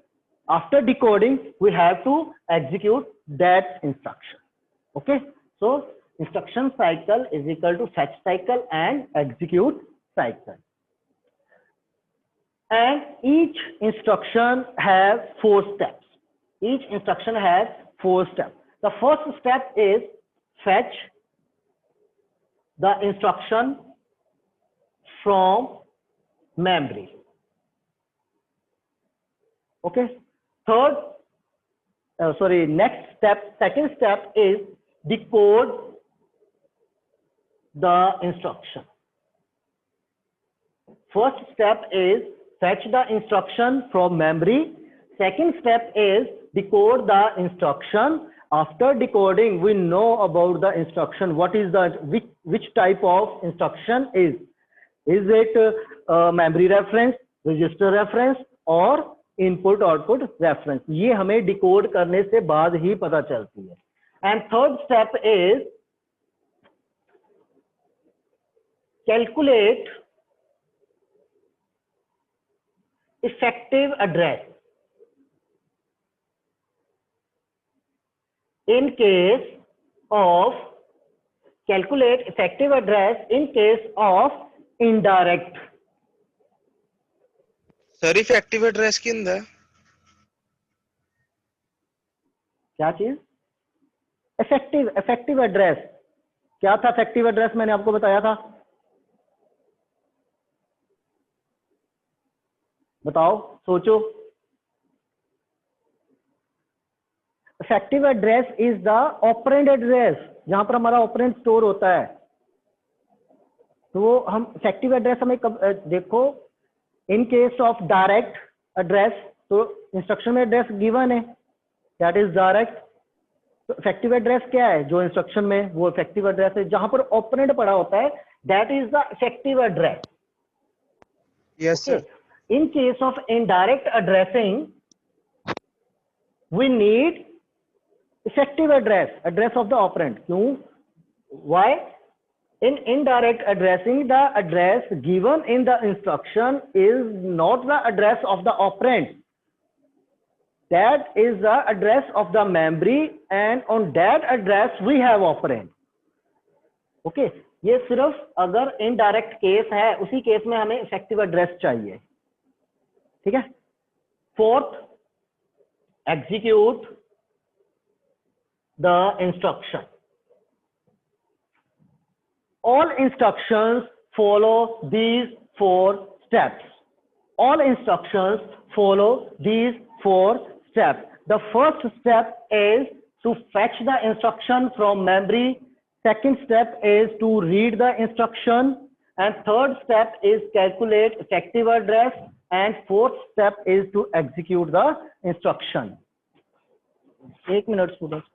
Speaker 1: after decoding, we have to execute that instruction. Okay, so instruction cycle is equal to fetch cycle and execute cycle. And each instruction has 4 steps. Each instruction has 4 steps. The first step is fetch the instruction from memory. Okay. Next step, second step is decode the instruction. First step is fetch the instruction from memory. Second step is decode the instruction. After decoding, we know about the instruction. What is the which type of instruction is? Is it memory reference, register reference, or input output reference? ये हमें decode करने से बाद ही पता चलती है. And third step is calculate effective address in case of indirect.
Speaker 2: Sir effective address की अंदर
Speaker 1: क्या चीज? इफेक्टिव एड्रेस क्या था? इफेक्टिव एड्रेस मैंने आपको बताया था, बताओ, सोचो. Effective address is the operand address, जहां पर हमारा ऑपरेंड स्टोर होता है. तो हम इफेक्टिव एड्रेस हमें कब देखो, in case of direct address, तो इंस्ट्रक्शन में एड्रेस गिवन है, दैट इज डायरेक्ट. तो इफेक्टिव एड्रेस क्या है? जो इंस्ट्रक्शन में वो इफेक्टिव एड्रेस है, जहां पर ऑपरेंड पड़ा होता है, that is the effective address.
Speaker 2: Yes sir.
Speaker 1: In case of indirect addressing, we need effective address of the operand. क्यों? Why? In indirect addressing, the address given in the instruction is not the address of the operand. That is the address of the memory, and on that address we have operand. Okay? ये सिर्फ अगर indirect case है, उसी case में हमें effective address चाहिए. ठीक है. Fourth, execute the instruction. All instructions follow these 4 steps. All instructions follow these 4 steps. The first step is to fetch the instruction from memory. Second step is to read the instruction. And third step is calculate effective address. And fourth step is to execute the instruction. 1 minute, students.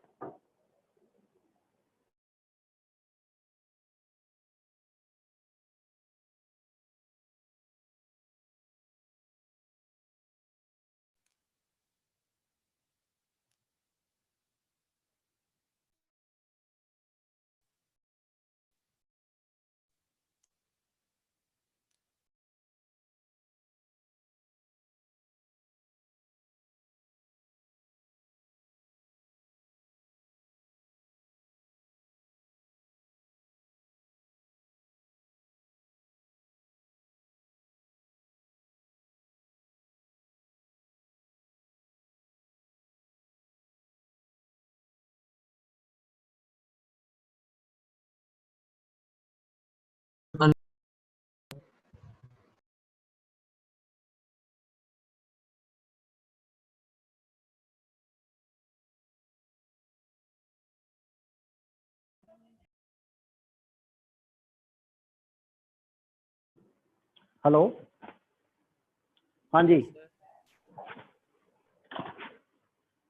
Speaker 1: Hello, हाँ जी.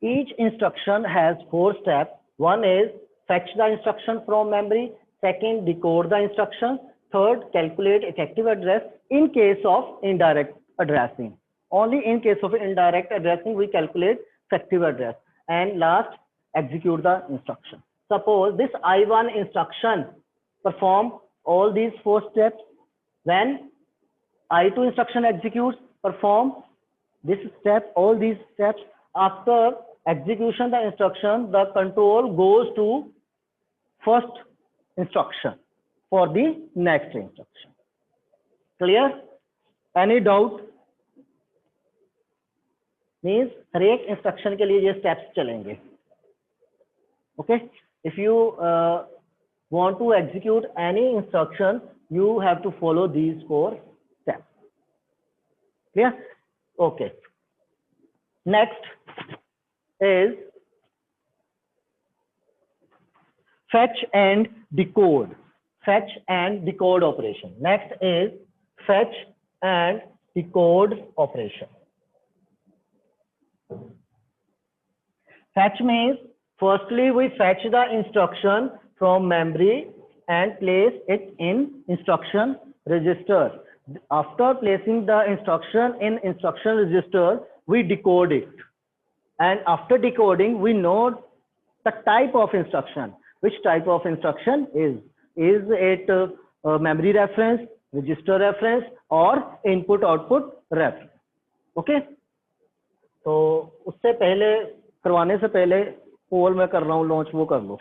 Speaker 1: Each instruction has 4 steps. One is fetch the instruction from memory. Second, decode the instruction. Third, calculate effective address in case of indirect addressing. Only in case of indirect addressing we calculate effective address. And last, execute the instruction. Suppose this I1 instruction perform all these 4 steps. When I2 instruction executes, perform this step, all these steps. After execution the instruction, the control goes to first instruction for the next instruction. Clear? Any doubt? Means हर एक instruction के लिए ये steps चलेंगे. Okay? If you want to execute any instruction, you have to follow these 4 steps. Clear? Okay. Next is fetch and decode. Fetch and decode operation. Next is fetch and decode operation. Fetch means firstly we fetch the instruction from memory and place it in instruction register. After placing the instruction in instruction register, we decode it. And after decoding, we know the type of instruction. Which type of instruction is it memory reference, register reference, or input output reference? Okay? तो उससे पहले करवाने से पहले पोल में कर रहा हूँ लॉन्च, वो कर लो.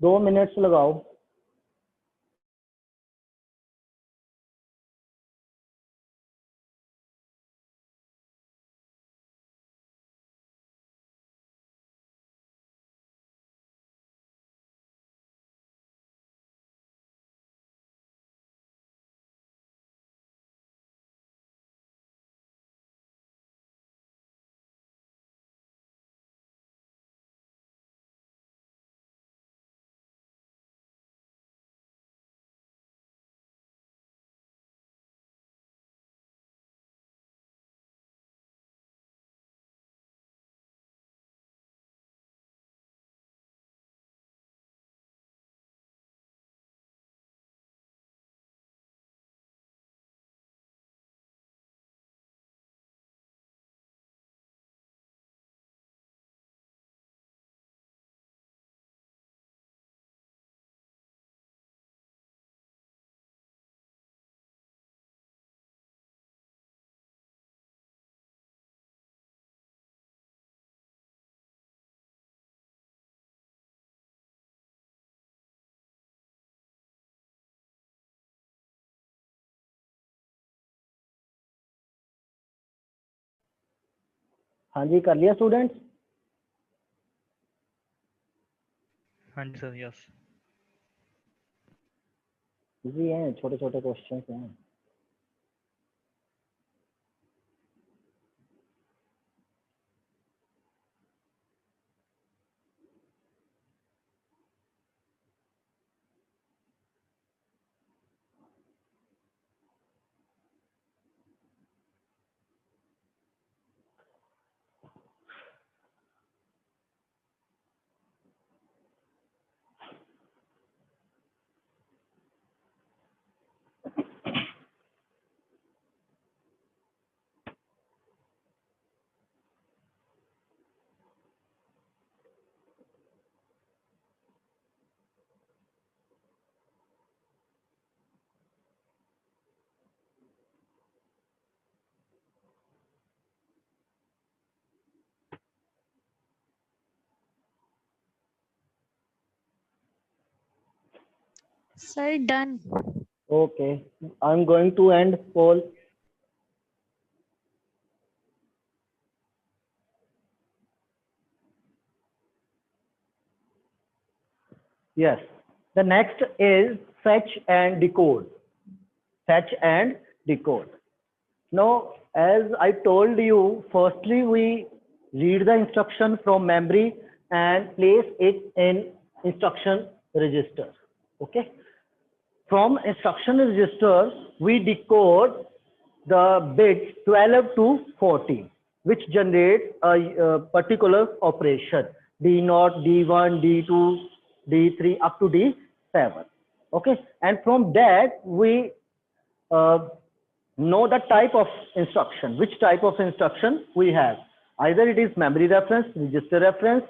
Speaker 1: दो मिनट्स लगाओ. हाँ जी, कर लिया स्टूडेंट्स?
Speaker 4: हाँ जी सर, यस.
Speaker 1: इजी हैं, छोटे छोटे क्वेश्चन हैं.
Speaker 5: Sir, done.
Speaker 1: Okay, I'm going to end poll. Yes. The next is fetch and decode. Fetch and decode. Now, as I told you, firstly we read the instruction from memory and place it in instruction register. Okay. From instruction register, we decode the bits 12 to 14, which generate a particular operation D0, D1, D2, D3 up to D7. Okay, and from that we know the type of instruction, which type of instruction we have. Either it is memory reference, register reference,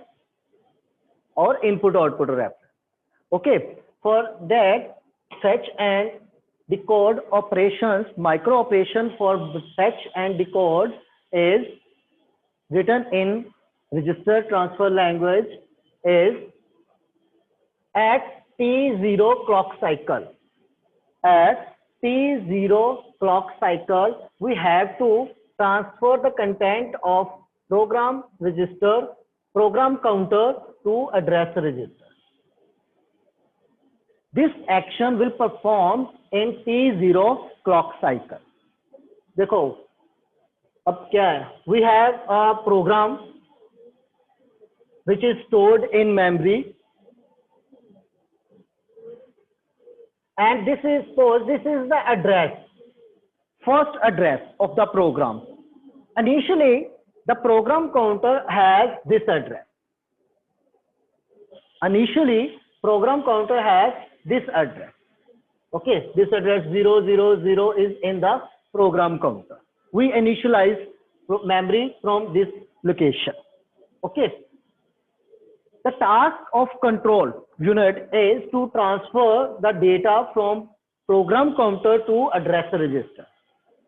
Speaker 1: or input output reference. Okay, for that fetch and decode operations, micro operation for fetch and decode is written in register transfer language is at T0 clock cycle. At T0 clock cycle, we have to transfer the content of program register, program counter to address register. This action will perform in T0 clock cycle. देखो अब क्या है? We have a program which is stored in memory, and this is the address, first address of the program. Initially, the program counter has this address. Initially, program counter has this address. Okay, this address 000 is in the program counter. We initialize memory from this location. Okay. The task of control unit is to transfer the data from program counter to address register.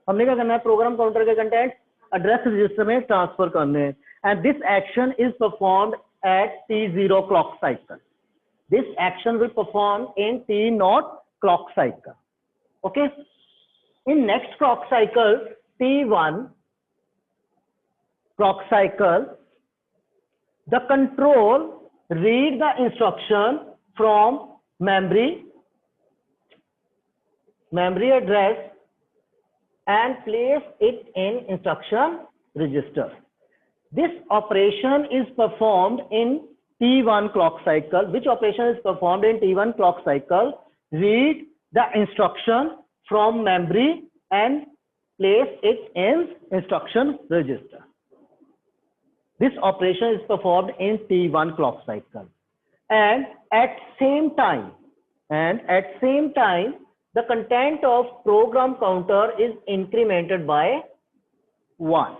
Speaker 1: हमने क्या करना है? Program counter के content address register में transfer करने हैं. And this action is performed at T0 clock cycle. This action will perform in T0 clock cycle. Okay. In next clock cycle, T1 clock cycle, the control read the instruction from memory address and place it in instruction register. This operation is performed in T1 clock cycle. Which operation is performed in T1 clock cycle? Read the instruction from memory and place it in instruction register. This operation is performed in T1 clock cycle. And at same time, the content of program counter is incremented by 1.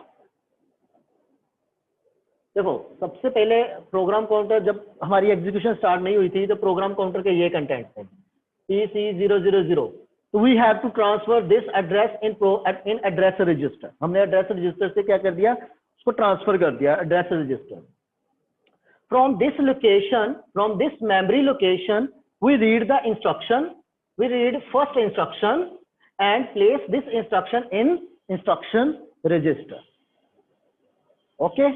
Speaker 1: देखो सबसे पहले program counter जब हमारी execution start नहीं हुई थी तो program counter के ये कंटेंट थे PC000. तो we have to transfer this address in address register. हमने एड्रेस रजिस्टर से क्या कर दिया? उसको ट्रांसफर कर दिया address register. From this location, from this memory location, we read the instruction, we read first instruction and place this instruction in instruction register. Okay.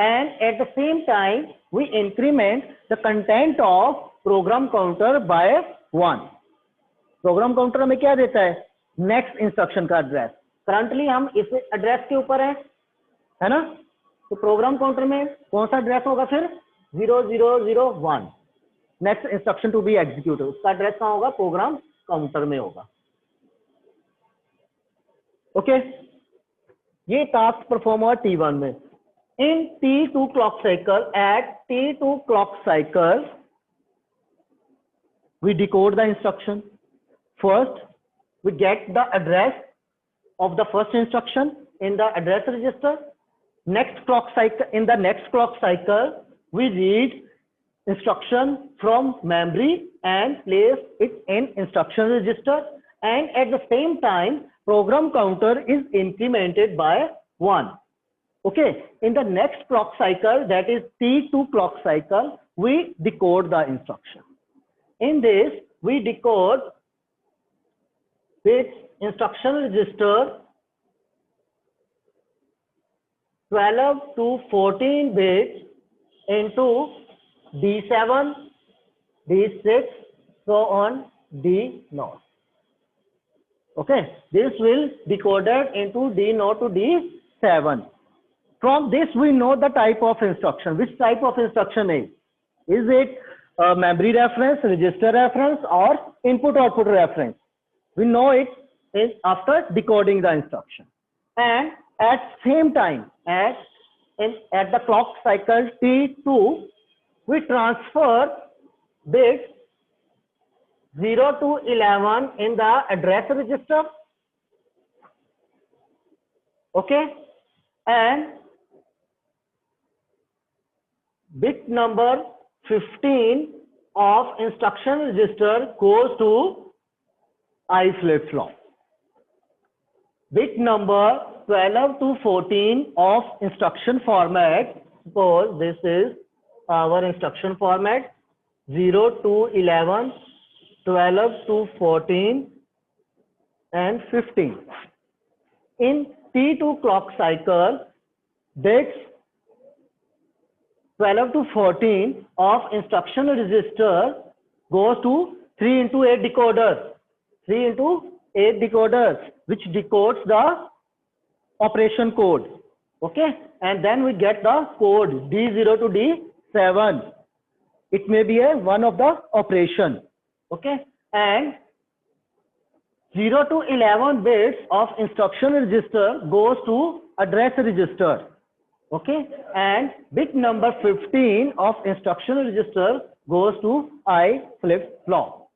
Speaker 1: And at the same time, we increment the content of program counter by 1. Program counter हमें क्या देता है? Next instruction का address. Currently हम इस address के ऊपर है ना? तो program counter में कौन सा एड्रेस होगा फिर? 0001. Next instruction to be executed. उसका एड्रेस कहाँ होगा? program counter में होगा. Okay? ये टास्क परफॉर्म हुआ T1 में. In T2 clock cycle, at T2 clock cycle, we decode the instruction. First, we get the address of the first instruction in the address register. Next clock cycle, in the next clock cycle, we read instruction from memory and place it in instruction register. And at the same time, program counter is incremented by 1. Okay, in the next clock cycle, that is T2 clock cycle, we decode the instruction. In this, we decode with instruction register 12 to 14 bits into D7, D6, so on D0. Okay, this will decoded into D0 to D7. From this we know the type of instruction. Which type of instruction is? Is it a memory reference, register reference, or input output reference? We know it is after decoding the instruction. And at same time, at the clock cycle T2, we transfer bits 0 to 11 in the address register. Okay, and bit number 15 of instruction register goes to I flip-flop. Bit number 12 to 14 of instruction format, suppose this is our instruction format, 0 to 11, 12 to 14, and 15. In T2 clock cycle, bits 12 to 14 of instruction register goes to 3 into 8 decoder. 3 into 8 decoders, which decodes the operation code. Okay, and then we get the code D0 to D7. It may be a one of the operation. Okay, and 0 to 11 bits of instruction register goes to address register. Okay, and bit number 15 of instruction register goes to I flip-flop.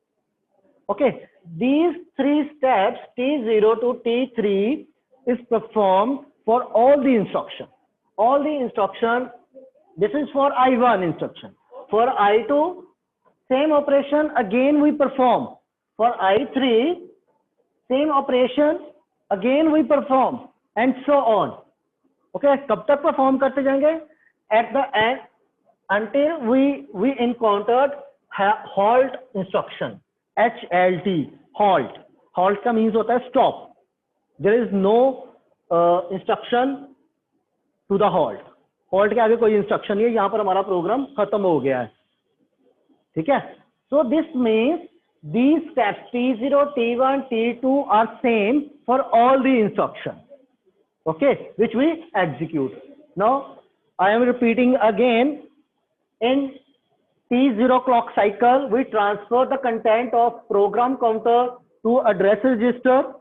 Speaker 1: Okay, these three steps T0 to T3 is performed for all the instruction. All the instruction, this is for I1 instruction. For I2, same operation again we perform. For I3, same operation again we perform, and so on. Okay, कब तक perform करते जाएंगे? At the end, until we encountered halt instruction, HLT, halt. Halt का means होता है stop. There is no instruction to the halt. Halt के आगे कोई instruction नहीं है, यहाँ पर हमारा program खत्म हो गया है. ठीक है? So this means these steps T0, T1, T2 are same for all the instructions. Okay, which we execute. Now I am repeating again. In T0 clock cycle, we transfer the content of program counter to address register.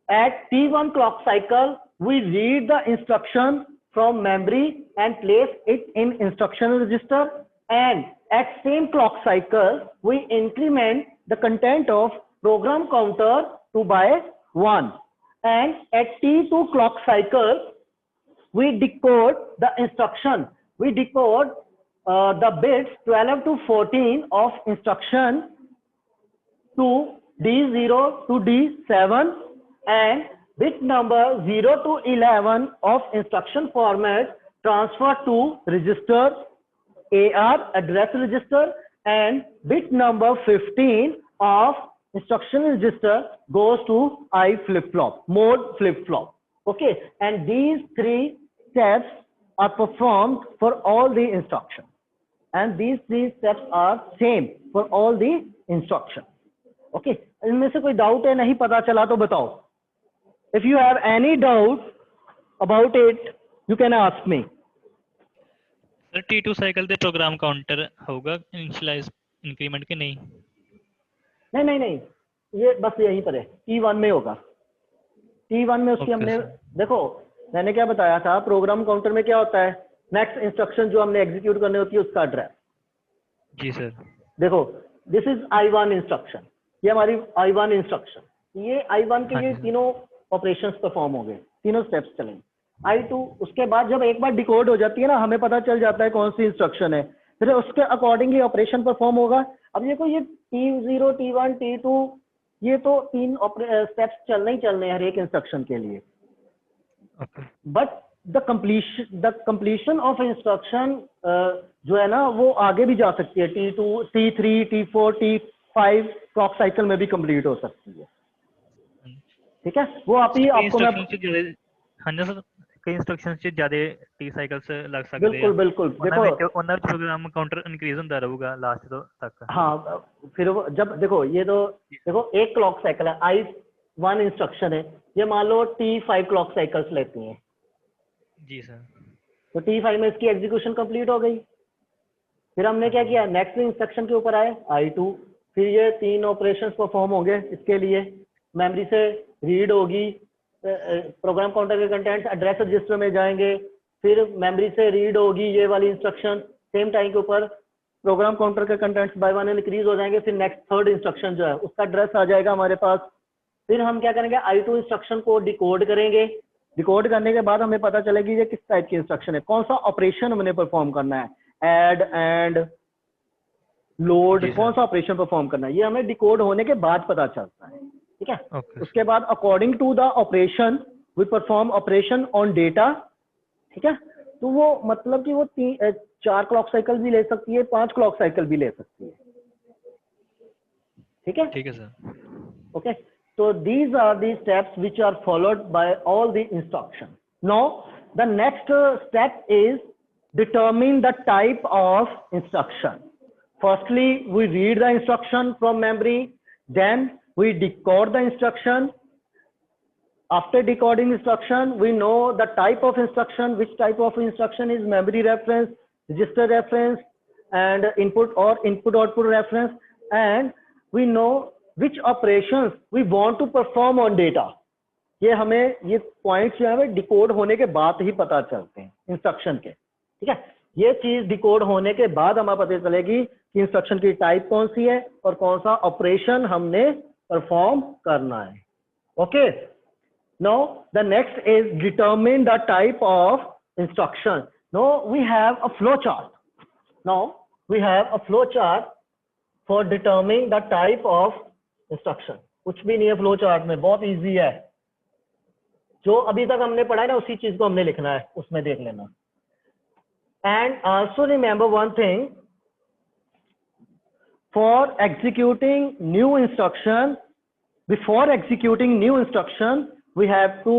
Speaker 1: At T1 clock cycle, we read the instruction from memory and place it in instruction register. And at same clock cycle, we increment the content of program counter to by 1. And at T2 clock cycle, we decode the instruction. We decode the bits 12 to 14 of instruction to D0 to D7, and bit number 0 to 11 of instruction format transfer to register AR, address register, and bit number 15 of instruction register goes to I flip-flop, mode flip-flop. Okay, and these three steps are performed for all the instructions, and these three steps are same for all the instructions. Okay, इनमें से कोई doubt है नहीं पता चला तो बताओ. If you have any doubt about it, you can ask me.
Speaker 4: Sir T2 cycle they program counter होगा इनिशियलाइज इंक्रीमेंट के नहीं?
Speaker 1: नहीं, ये बस यहीं पर है. T1 में होगा. T1 में उसकी हमने देखो मैंने क्या बताया था, प्रोग्राम काउंटर में क्या होता है, नेक्स्ट इंस्ट्रक्शन जो हमने एग्जीक्यूट करनी होती है उसका एड्रेस. जी सर. देखो दिस इज I1 इंस्ट्रक्शन, ये हमारी I1 इंस्ट्रक्शन, ये I1 के लिए तीनों ऑपरेशंस परफॉर्म हो गए, तीनों स्टेप्स चलेंगे. I2 उसके बाद जब एक बार डिकोड हो जाती है ना, हमें पता चल जाता है कौन सी इंस्ट्रक्शन है, फिर उसके अकॉर्डिंगली ऑपरेशन परफॉर्म होगा. अब देखो ये T0, T1, T2, ये तो तीन स्टेप्स चलने ही चलने हैं हर एक इंस्ट्रक्शन के लिए. But the completion of instruction जो है ना वो आगे भी जा सकती है. T2, T3, T4, T5 clock cycle में भी कंप्लीट हो सकती है. ठीक है, वो आपको मैं
Speaker 4: हाँ ना सर, कई इंस्ट्रक्शंस से ज्यादा टी साइकिल्स लग सकते हैं.
Speaker 1: बिल्कुल बिल्कुल. देखो
Speaker 4: उनका प्रोग्राम काउंटर इंक्रीज होता रहेगा लास्ट तक.
Speaker 1: हाँ, फिर जब देखो ये तो देखो एक क्लॉक साइकिल है, वन इंस्ट्रक्शन है, ये मान लो T5 क्लॉक साइकिल्स लेती हैं,
Speaker 4: जी सर।
Speaker 1: तो T5 में इसकी एग्जीक्यूशन कंप्लीट हो गई। फिर हमने क्या किया, नेक्स्ट इंस्ट्रक्शन के ऊपर आए I2, फिर ये 3 ऑपरेशंस परफॉर्म होंगे। इसके लिए मेमोरी से रीड होगी, प्रोग्राम काउंटर के कंटेंट्स एड्रेस रजिस्टर में जाएंगे, फिर मेमोरी से रीड होगी ये वाली इंस्ट्रक्शन, सेम टाइम के ऊपर प्रोग्राम काउंटर के कंटेंट्स बाय वन इंक्रीज हो जाएंगे, फिर नेक्स्ट थर्ड इंस्ट्रक्शन जो है उसका एड्रेस आ जाएगा हमारे पास। फिर हम क्या करेंगे, I2 इंस्ट्रक्शन को डिकोड करेंगे। डिकोड करने के बाद हमें पता चलेगी ये किस टाइप की इंस्ट्रक्शन है, कौन सा ऑपरेशन हमने परफॉर्म करना है, ऐड एंड लोड, कौन सा ऑपरेशन परफॉर्म करना है, ये हमें डिकोड होने के बाद पता चलता है। ठीक है, उसके बाद according to the operation we perform operation on data. ठीक है, तो वो मतलब कि वो 4 क्लॉक साइकिल भी ले सकती है, 5 क्लॉक साइकिल भी ले सकती है। ठीक है,
Speaker 4: ठीक है sir.
Speaker 1: Okay, so these are the steps which are followed by all the instruction. Now the next step is determine the type of instruction. Firstly we read the instruction from memory, then we decode the instruction. After decoding instruction we know the type of instruction, which type of instruction is memory reference, register reference and input or input output reference, and we know which operations we want to perform on data. ये हमें ये points जो है decode होने के बाद ही पता चलते हैं इंस्ट्रक्शन के। ठीक है, ये चीज डिकोड होने के बाद हमें पता चलेगी कि इंस्ट्रक्शन की टाइप कौन सी है और कौन सा ऑपरेशन हमने परफॉर्म करना है। Okay, now the next is determine the type of instruction. Now we have a flow chart. Now we have a flow chart for determining the type of instruction. कुछ भी नहीं है फ्लो चार्ट में, बहुत easy है। जो अभी तक हमने पढ़ा है ना उसी चीज को हमने लिखना है, उसमें देख लेना। And also remember one thing, for executing new instruction, before executing new instruction we have to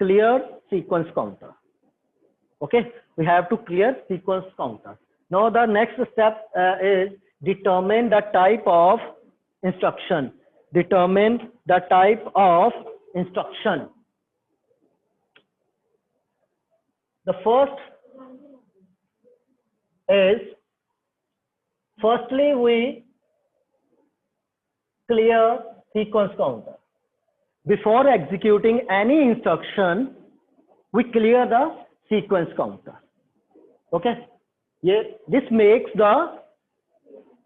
Speaker 1: clear sequence counter. Okay, we have to clear sequence counter. Now the next step is determine the type of instruction. Determine the type of instruction. The first is, firstly we clear sequence counter. Before executing any instruction we clear the sequence counter. Okay, this makes the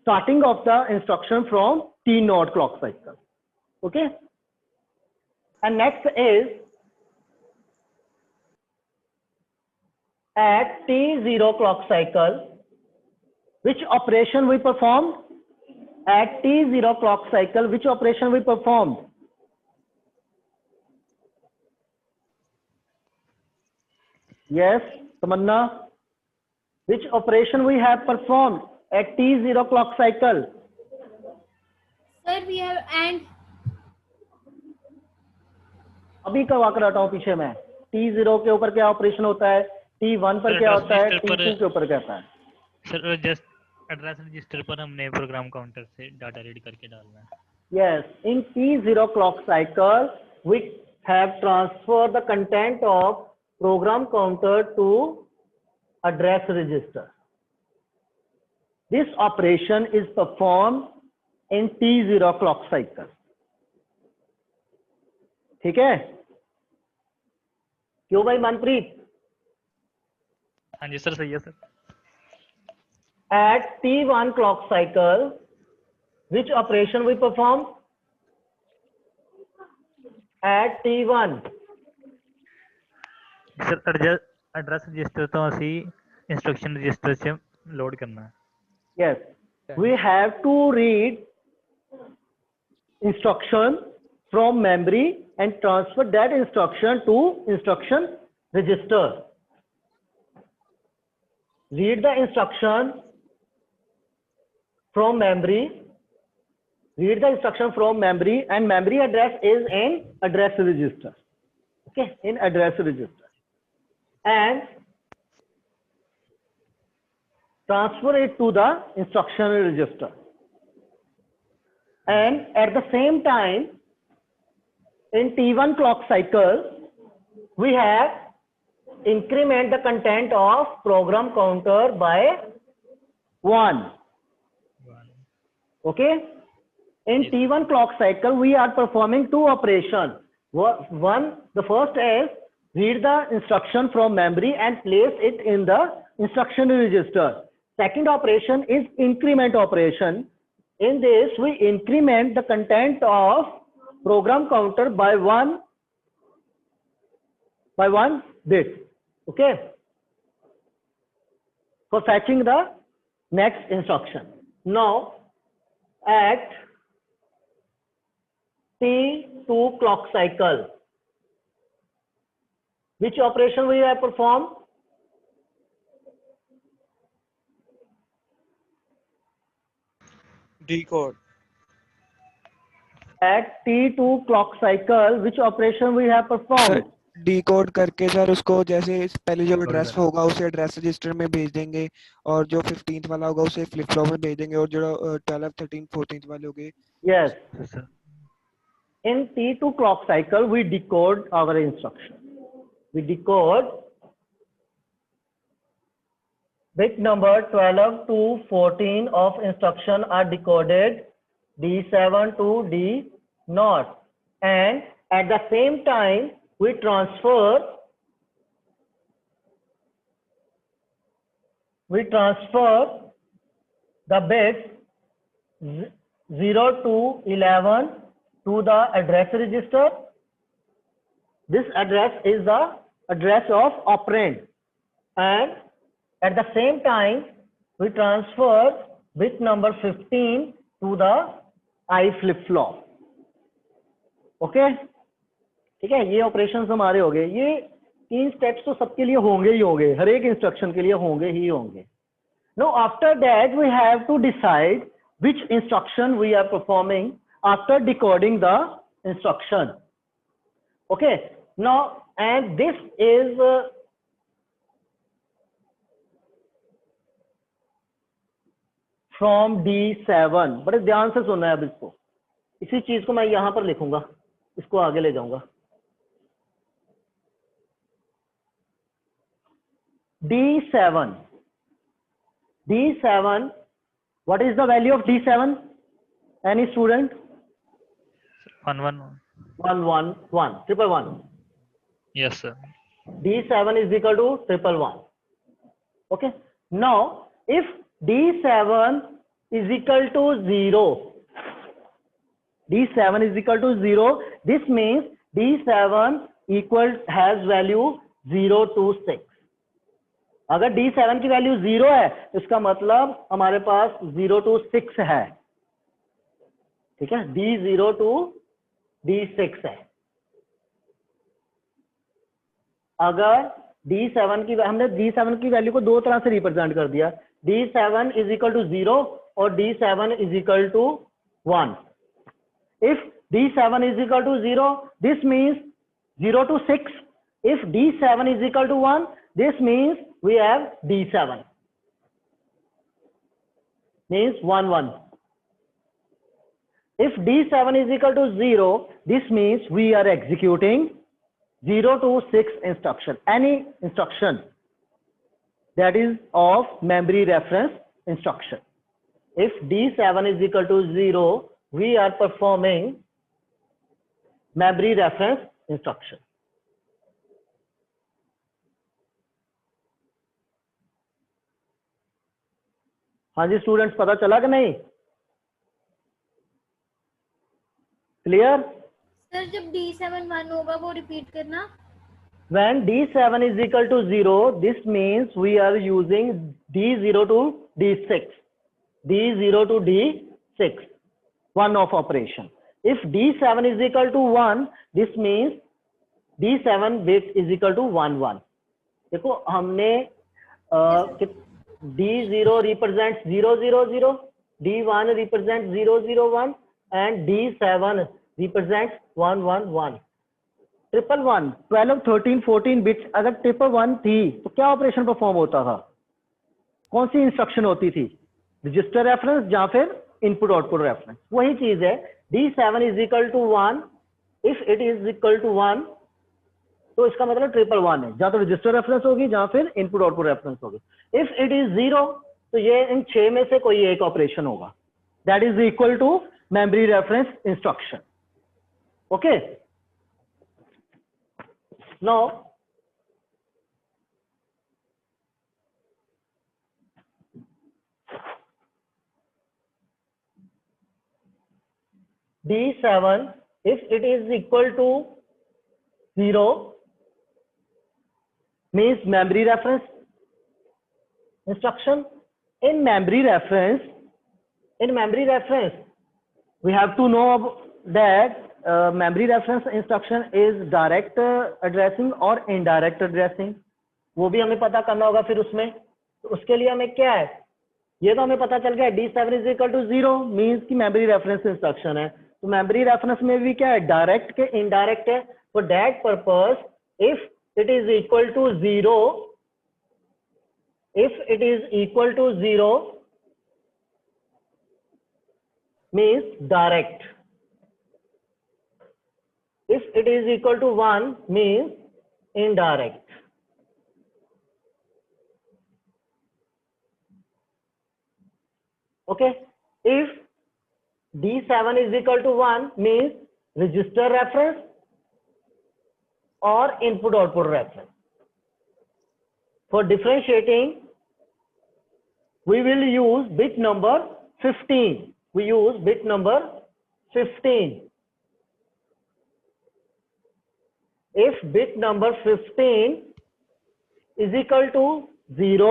Speaker 1: starting of the instruction from T0 clock cycle. Okay, and next is at T0 clock cycle which operation we performed, at T0 clock cycle which operation we performed. Yes, Tamanna, which operation we have performed at T0 clock cycle?
Speaker 3: Sir, we have and.
Speaker 1: अभी करवा कर हटाऊं पीछे में, T0 के ऊपर क्या operation होता है, T1 पर क्या होता है, T2 के ऊपर क्या होता है?
Speaker 4: सर जस्ट एड्रेस रजिस्टर पर हमने प्रोग्राम काउंटर से डाटा रीड करके डालना है।
Speaker 1: Yes, in T0 clock cycle we have transferred the content of program counter to address register. This operation is performed in T0 clock cycle. ठीक है, क्यों भाई मनप्रीत?
Speaker 4: हाँ जी सर, सही है sir.
Speaker 1: At T1 clock cycle which operation we perform? At T1
Speaker 4: sir address register तो ਅਸੀਂ instruction register से लोड करना है।
Speaker 1: Yes, we have to read instruction from memory and transfer that instruction to instruction register. Read the instruction from memory, read the instruction from memory, and memory address is in address register. Okay, in address register. And transfer it to the instruction register. And at the same time In T1 clock cycle, we have increment the content of program counter by 1. Okay. In
Speaker 4: Yes.
Speaker 1: T1 clock cycle, we are performing two operations. One, the first is read the instruction from memory and place it in the instruction register. Second operation is increment operation. In this, we increment the content of program counter by one bit. Okay. For fetching the next instruction. Now, at T2 clock cycle, which operation we have performed?
Speaker 2: Decode.
Speaker 1: At T2 clock cycle, which operation we have
Speaker 2: sir
Speaker 1: performed?
Speaker 2: Decode करके sir उसको जैसे पहले जो address होगा उसे address register में भेज देंगे और जो 15th वाला होगा उसे फ्लिप फ्लॉप में भेज देंगे और जो 12 13 14th वाले होंगे
Speaker 1: Yes.
Speaker 4: Yes, sir.
Speaker 1: In T2 clock cycle, we decode our instruction. We decode bit number 12 to 14 of instruction are decoded D7 to D0, and at the same time we transfer the bits 0 to 11 to the address register. This address is the address of operand, and at the same time we transfer bit number 15 to the I flip flop. Okay, ठीक है, ये operations हमारे हो गए. ये तीन steps तो सबके लिए होंगे ही होंगे, हर एक इंस्ट्रक्शन के लिए होंगे ही होंगे. Now after that we have to decide which instruction we are performing after decoding the instruction. Okay, now and this is from D7. बड़े ध्यान से सुनना है अब इसको. इसी चीज को मैं यहां पर लिखूंगा, इसको आगे ले जाऊंगा. D7. D7. What is the value of D7? Any student?
Speaker 4: 111.
Speaker 1: 111. 111.
Speaker 4: Yes, sir.
Speaker 1: D7 is equal to 111. Okay. Now, if D7 is equal to 0, D7 is equal to 0, this means D7 has value 0 to 6. अगर D7 की value 0 है, इसका मतलब हमारे पास 0 to 6 है. ठीक है, D0 to D6 है. अगर D7 की, हमने D7 की वैल्यू को दो तरह से रिप्रेजेंट कर दिया. D7 is equal to 0 और D7 is equal to 1. If D7 is equal to 0, this means 0 to 6. If D7 is equal to 1, this means we have D7. Means 1, 1. If D7 is equal to 0, this means we are executing 0 to 6 instruction. Any instruction that is of memory reference instruction. If D7 is equal to 0, we are performing memory reference instruction. हाँ जी students, पता चला कि नहीं? Clear?
Speaker 3: Sir जब D7 1 होगा वो repeat करना.
Speaker 1: When D7 is equal to 0, this means we are using D0 to D6. D0 to D6. One of operation. If D7 is equal to 1, this means D7 bit is equal to 1, 1. देखो हमने D0 represents 0, 0, 0, D1 represents 0, 0, 1, and D7 represents 1, 1, 1. 111, 12, 13, 14 bits अगर 111 थी तो क्या operation perform होता था? कौन सी instruction होती थी? रजिस्टर रेफरेंस या फिर इनपुट आउटपुट रेफरेंस. वही चीज है. D7 is equal to 1. If it is equal to 1 तो इसका मतलब 111 है, जहां तो रजिस्टर रेफरेंस होगी, जहां फिर इनपुट आउटपुट रेफरेंस होगी। इफ इट इज 0 तो ये इन 6 में से कोई एक ऑपरेशन होगा, that is equal to memory reference instruction. Okay, now D7 if it is equal to 0 means memory reference instruction. In memory reference we have to know that memory reference instruction is direct addressing और indirect addressing, वो भी हमें पता करना होगा। फिर उसमें तो उसके लिए हमें क्या है, ये तो हमें पता चल गया D7 is equal to 0 means की मेमोरी रेफरेंस इंस्ट्रक्शन है। तो मेमोरी रेफरेंस में भी क्या है, डायरेक्ट के इनडायरेक्ट है। For that purpose if it is equal to 0 means direct, if it is equal to 1 means indirect. Okay, if D7 is equal to 1 means register reference or input output reference. For differentiating we will use bit number 15. We use bit number 15. If bit number 15 is equal to 0,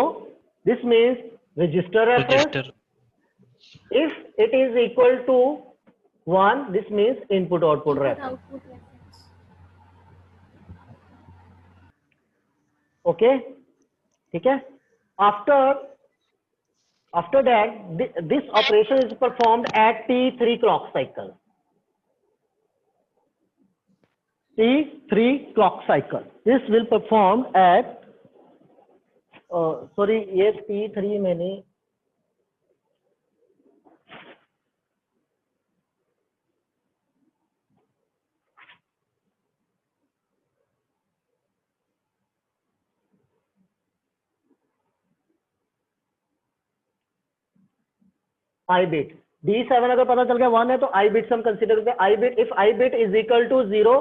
Speaker 1: this means register reference.
Speaker 4: Register.
Speaker 1: If it is equal to 1, this means input output reference.
Speaker 3: Output reference.
Speaker 1: Okay, ठीक है। After that, this operation is performed at T3 clock cycle. T3 clock cycle. This will perform at sorry, ये T3 मैंने I bit D7 अगर पता चल गया 1 है तो I bit हम कंसीडर करते हैं। I bit, if I bit is equal to 0,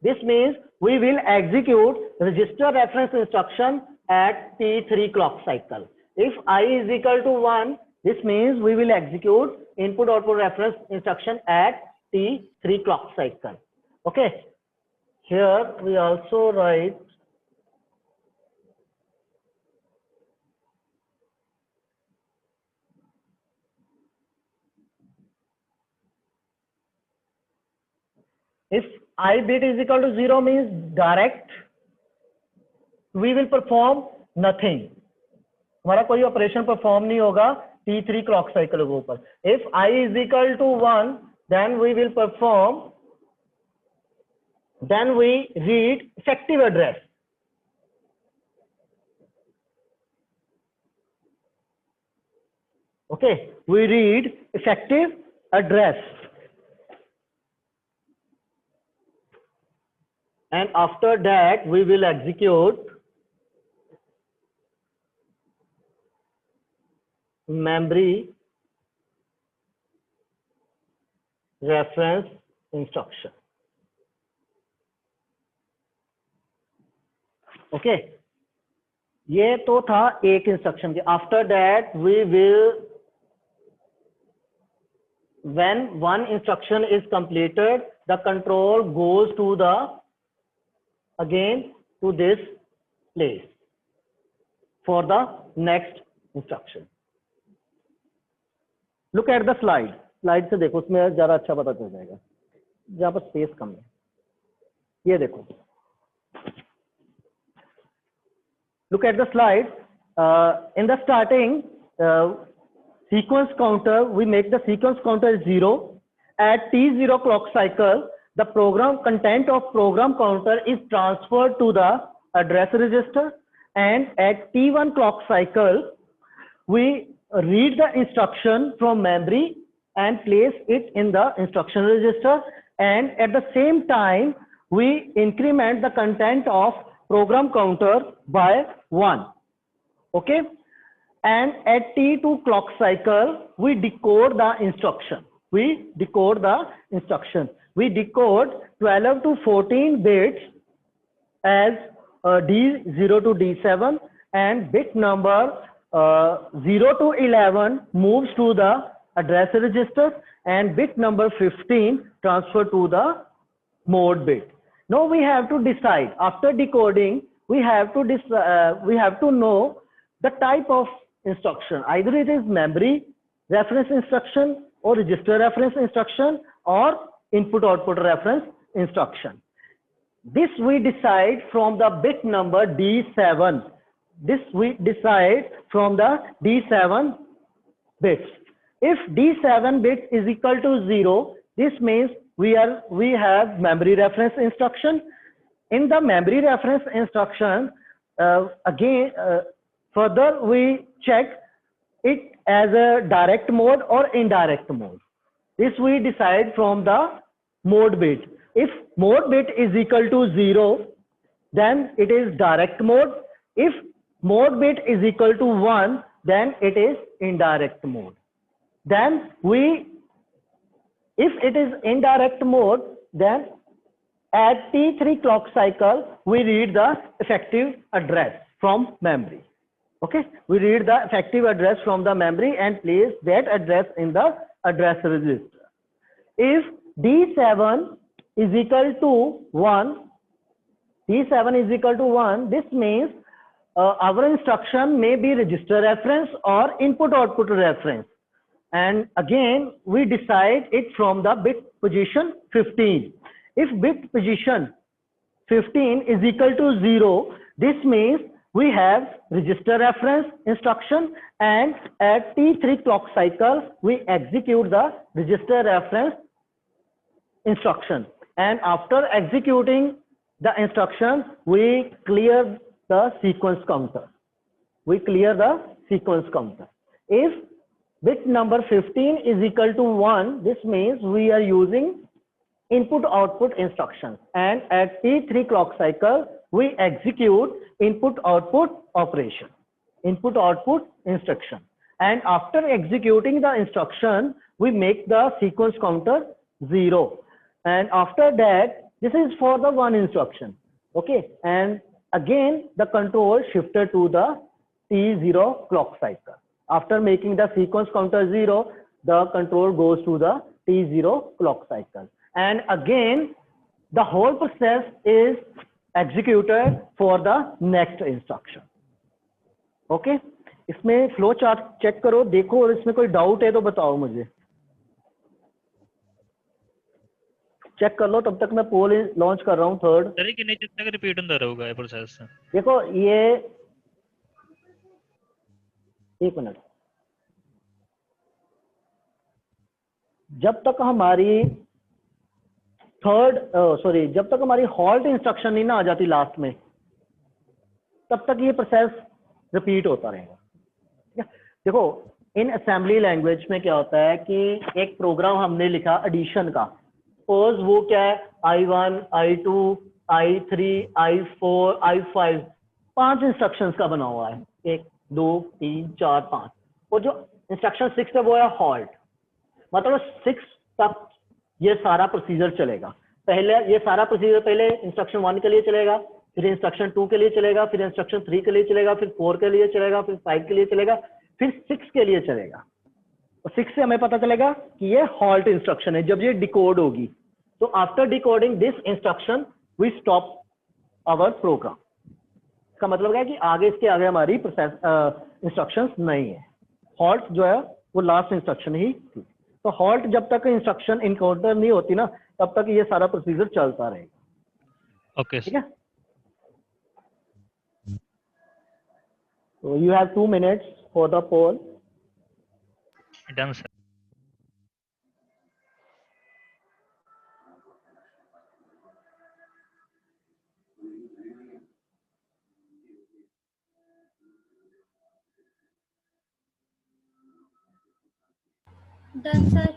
Speaker 1: this means we will execute register reference instruction at T3 clock cycle. If I is equal to 1, this means we will execute input output reference instruction at T3 clock cycle. Okay, here we also write if I bit is equal to 0 means direct, we will perform nothing. हमारा कोई operation perform नहीं होगा T3 clock cycle के ऊपर। If I is equal to 1, then we will perform, then we read effective address. Okay, we read effective address. And after that we will execute memory reference instruction. Okay, ये तो था एक instruction के। After that we will, when one instruction is completed, the control goes to the again to this place for the next instruction. Look at the slide. Slide से देखो, उसमें ज्यादा अच्छा पता चल जाएगा, जहाँ पर स्पेस कम है। ये देखो, look at the slide. In the starting sequence counter, we make the sequence counter 0. At T0 clock cycle, the program content of program counter is transferred to the address register, and at T1 clock cycle we read the instruction from memory and place it in the instruction register, and at the same time we increment the content of program counter by 1. Okay, and at T2 clock cycle we decode the instruction. We decode 12 to 14 bits as D0 to D7, and bit number 0 to 11 moves to the address register, and bit number 15 transfer to the mode bit. Now we have to decide, after decoding we have to know the type of instruction. Either it is memory reference instruction or register reference instruction or input output reference instruction. This we decide from the bit number D7. This we decide from the D7 bits. If D7 bit is equal to 0, this means we have memory reference instruction. In the memory reference instruction, further we check it as a direct mode or indirect mode. This we decide from the mode bit. If mode bit is equal to 0, then it is direct mode. If mode bit is equal to 1, then it is indirect mode. Then if it is indirect mode, then at T3 clock cycle, we read the effective address from memory. Okay, we read the effective address from the memory and place that address in the address register. If D7 is equal to 1, this means our instruction may be register reference or input output reference. And again, we decide it from the bit position 15. If bit position 15 is equal to 0, this means we have register reference instruction, and at T3 clock cycle, we execute the register reference instruction. And after executing the instruction, we clear the sequence counter. If bit number 15 is equal to 1, this means we are using input output instructions, and at T3 clock cycle we execute input output operation, input output instruction, and after executing the instruction we make the sequence counter 0, and after that this is for the one instruction. Okay, and again the control shifted to the T0 clock cycle. After making the sequence counter 0, the control goes to the T0 clock cycle. And again, the whole process is executed for the next instruction. Okay? इसमें flow chart check करो, देखो, और इसमें कोई doubt है तो बताओ मुझे. चेक कर लो, तब तक मैं पोल लॉन्च कर रहा हूँ थर्ड.
Speaker 4: सर कितने तक रिपीट होता रहेगा ये प्रोसेस?
Speaker 1: देखो ये एक मिनट, जब तक हमारी जब तक हमारी हॉल्ट इंस्ट्रक्शन नहीं ना आ जाती लास्ट में, तब तक ये प्रोसेस रिपीट होता रहेगा. देखो इन असेंबली लैंग्वेज में क्या होता है कि एक प्रोग्राम हमने लिखा एडिशन का, सपोज वो क्या है I1, I2, I3, I4, I5, 5 instructions का बना हुआ है, 1 2 3 4 5, और जो इंस्ट्रक्शन 6 है वो है हॉल्ट. मतलब 6 तक ये सारा प्रोसीजर चलेगा. पहले ये सारा प्रोसीजर पहले इंस्ट्रक्शन 1 के लिए चलेगा, फिर इंस्ट्रक्शन 2 के लिए चलेगा, फिर इंस्ट्रक्शन 3 के लिए चलेगा, फिर 4 के लिए चलेगा, फिर 5 के लिए चलेगा, फिर 6 के लिए चलेगा. और 6 से हमें पता चलेगा कि ये हॉल्ट इंस्ट्रक्शन है जब ये डिकोड होगी. तो after decoding this instruction we stop our program. इसका मतलब है कि आगे इसके आगे हमारी प्रोसेस इंस्ट्रक्शंस नहीं है. हॉल्ट जो है वो लास्ट इंस्ट्रक्शन ही थी. तो हॉल्ट जब तक इंस्ट्रक्शन इनकाउंटर नहीं होती ना, तब तक ये सारा प्रोसीजर चलता रहेगा.
Speaker 4: ओके,
Speaker 1: ठीक है. So you have 2 minutes for the poll.
Speaker 4: Done sir.
Speaker 3: Done, sir.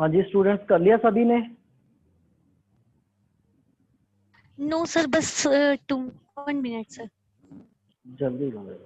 Speaker 1: हाँ जी स्टूडेंट्स, कर लिया सभी ने?
Speaker 5: नो सर, बस 1 minute सर.
Speaker 1: जल्दी करो।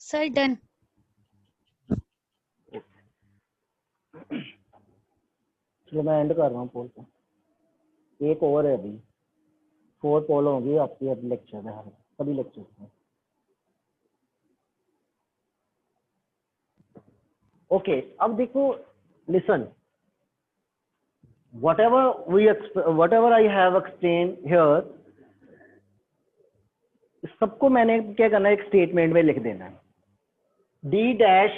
Speaker 5: Sir done.
Speaker 1: चलो मैं एंड कर रहा हूँ पोल को, एक और है अभी, 4 पोल होंगी आपकी अभी लेक्चर में, सभी लेक्चर में। ओके, अब देखो, listen, whatever I have explained here, सबको मैंने क्या करना है, एक स्टेटमेंट में लिख देना है। D dash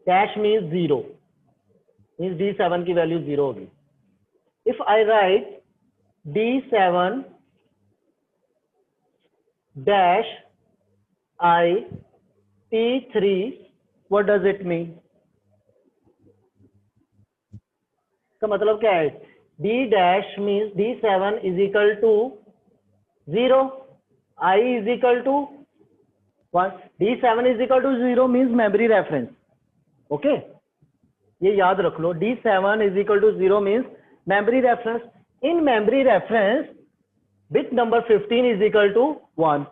Speaker 1: dash means 0, means D7 की वैल्यू 0 होगी। If I right D7 dash I T3, what does it mean? का मतलब क्या है? D dash means D7 is equal to 0, I is equal to 1, D7 is equal to 0 means memory reference. Okay, ये याद रख लो, D7 is equal to 0 means memory reference. In memory reference bit number 15 is equal to 1।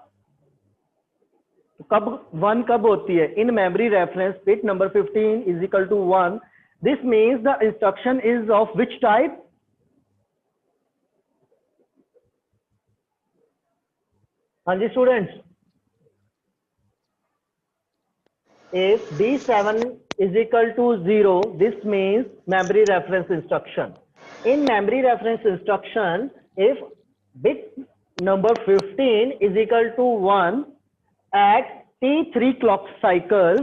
Speaker 1: कब 1 कब होती है? In memory reference bit number 15 is equal to 1। This means the instruction is of which type? हाँ जी students, if D7 is equal to 0, this means memory reference instruction. In memory reference instruction, if bit number 15 is equal to 1 at T3 clock cycle,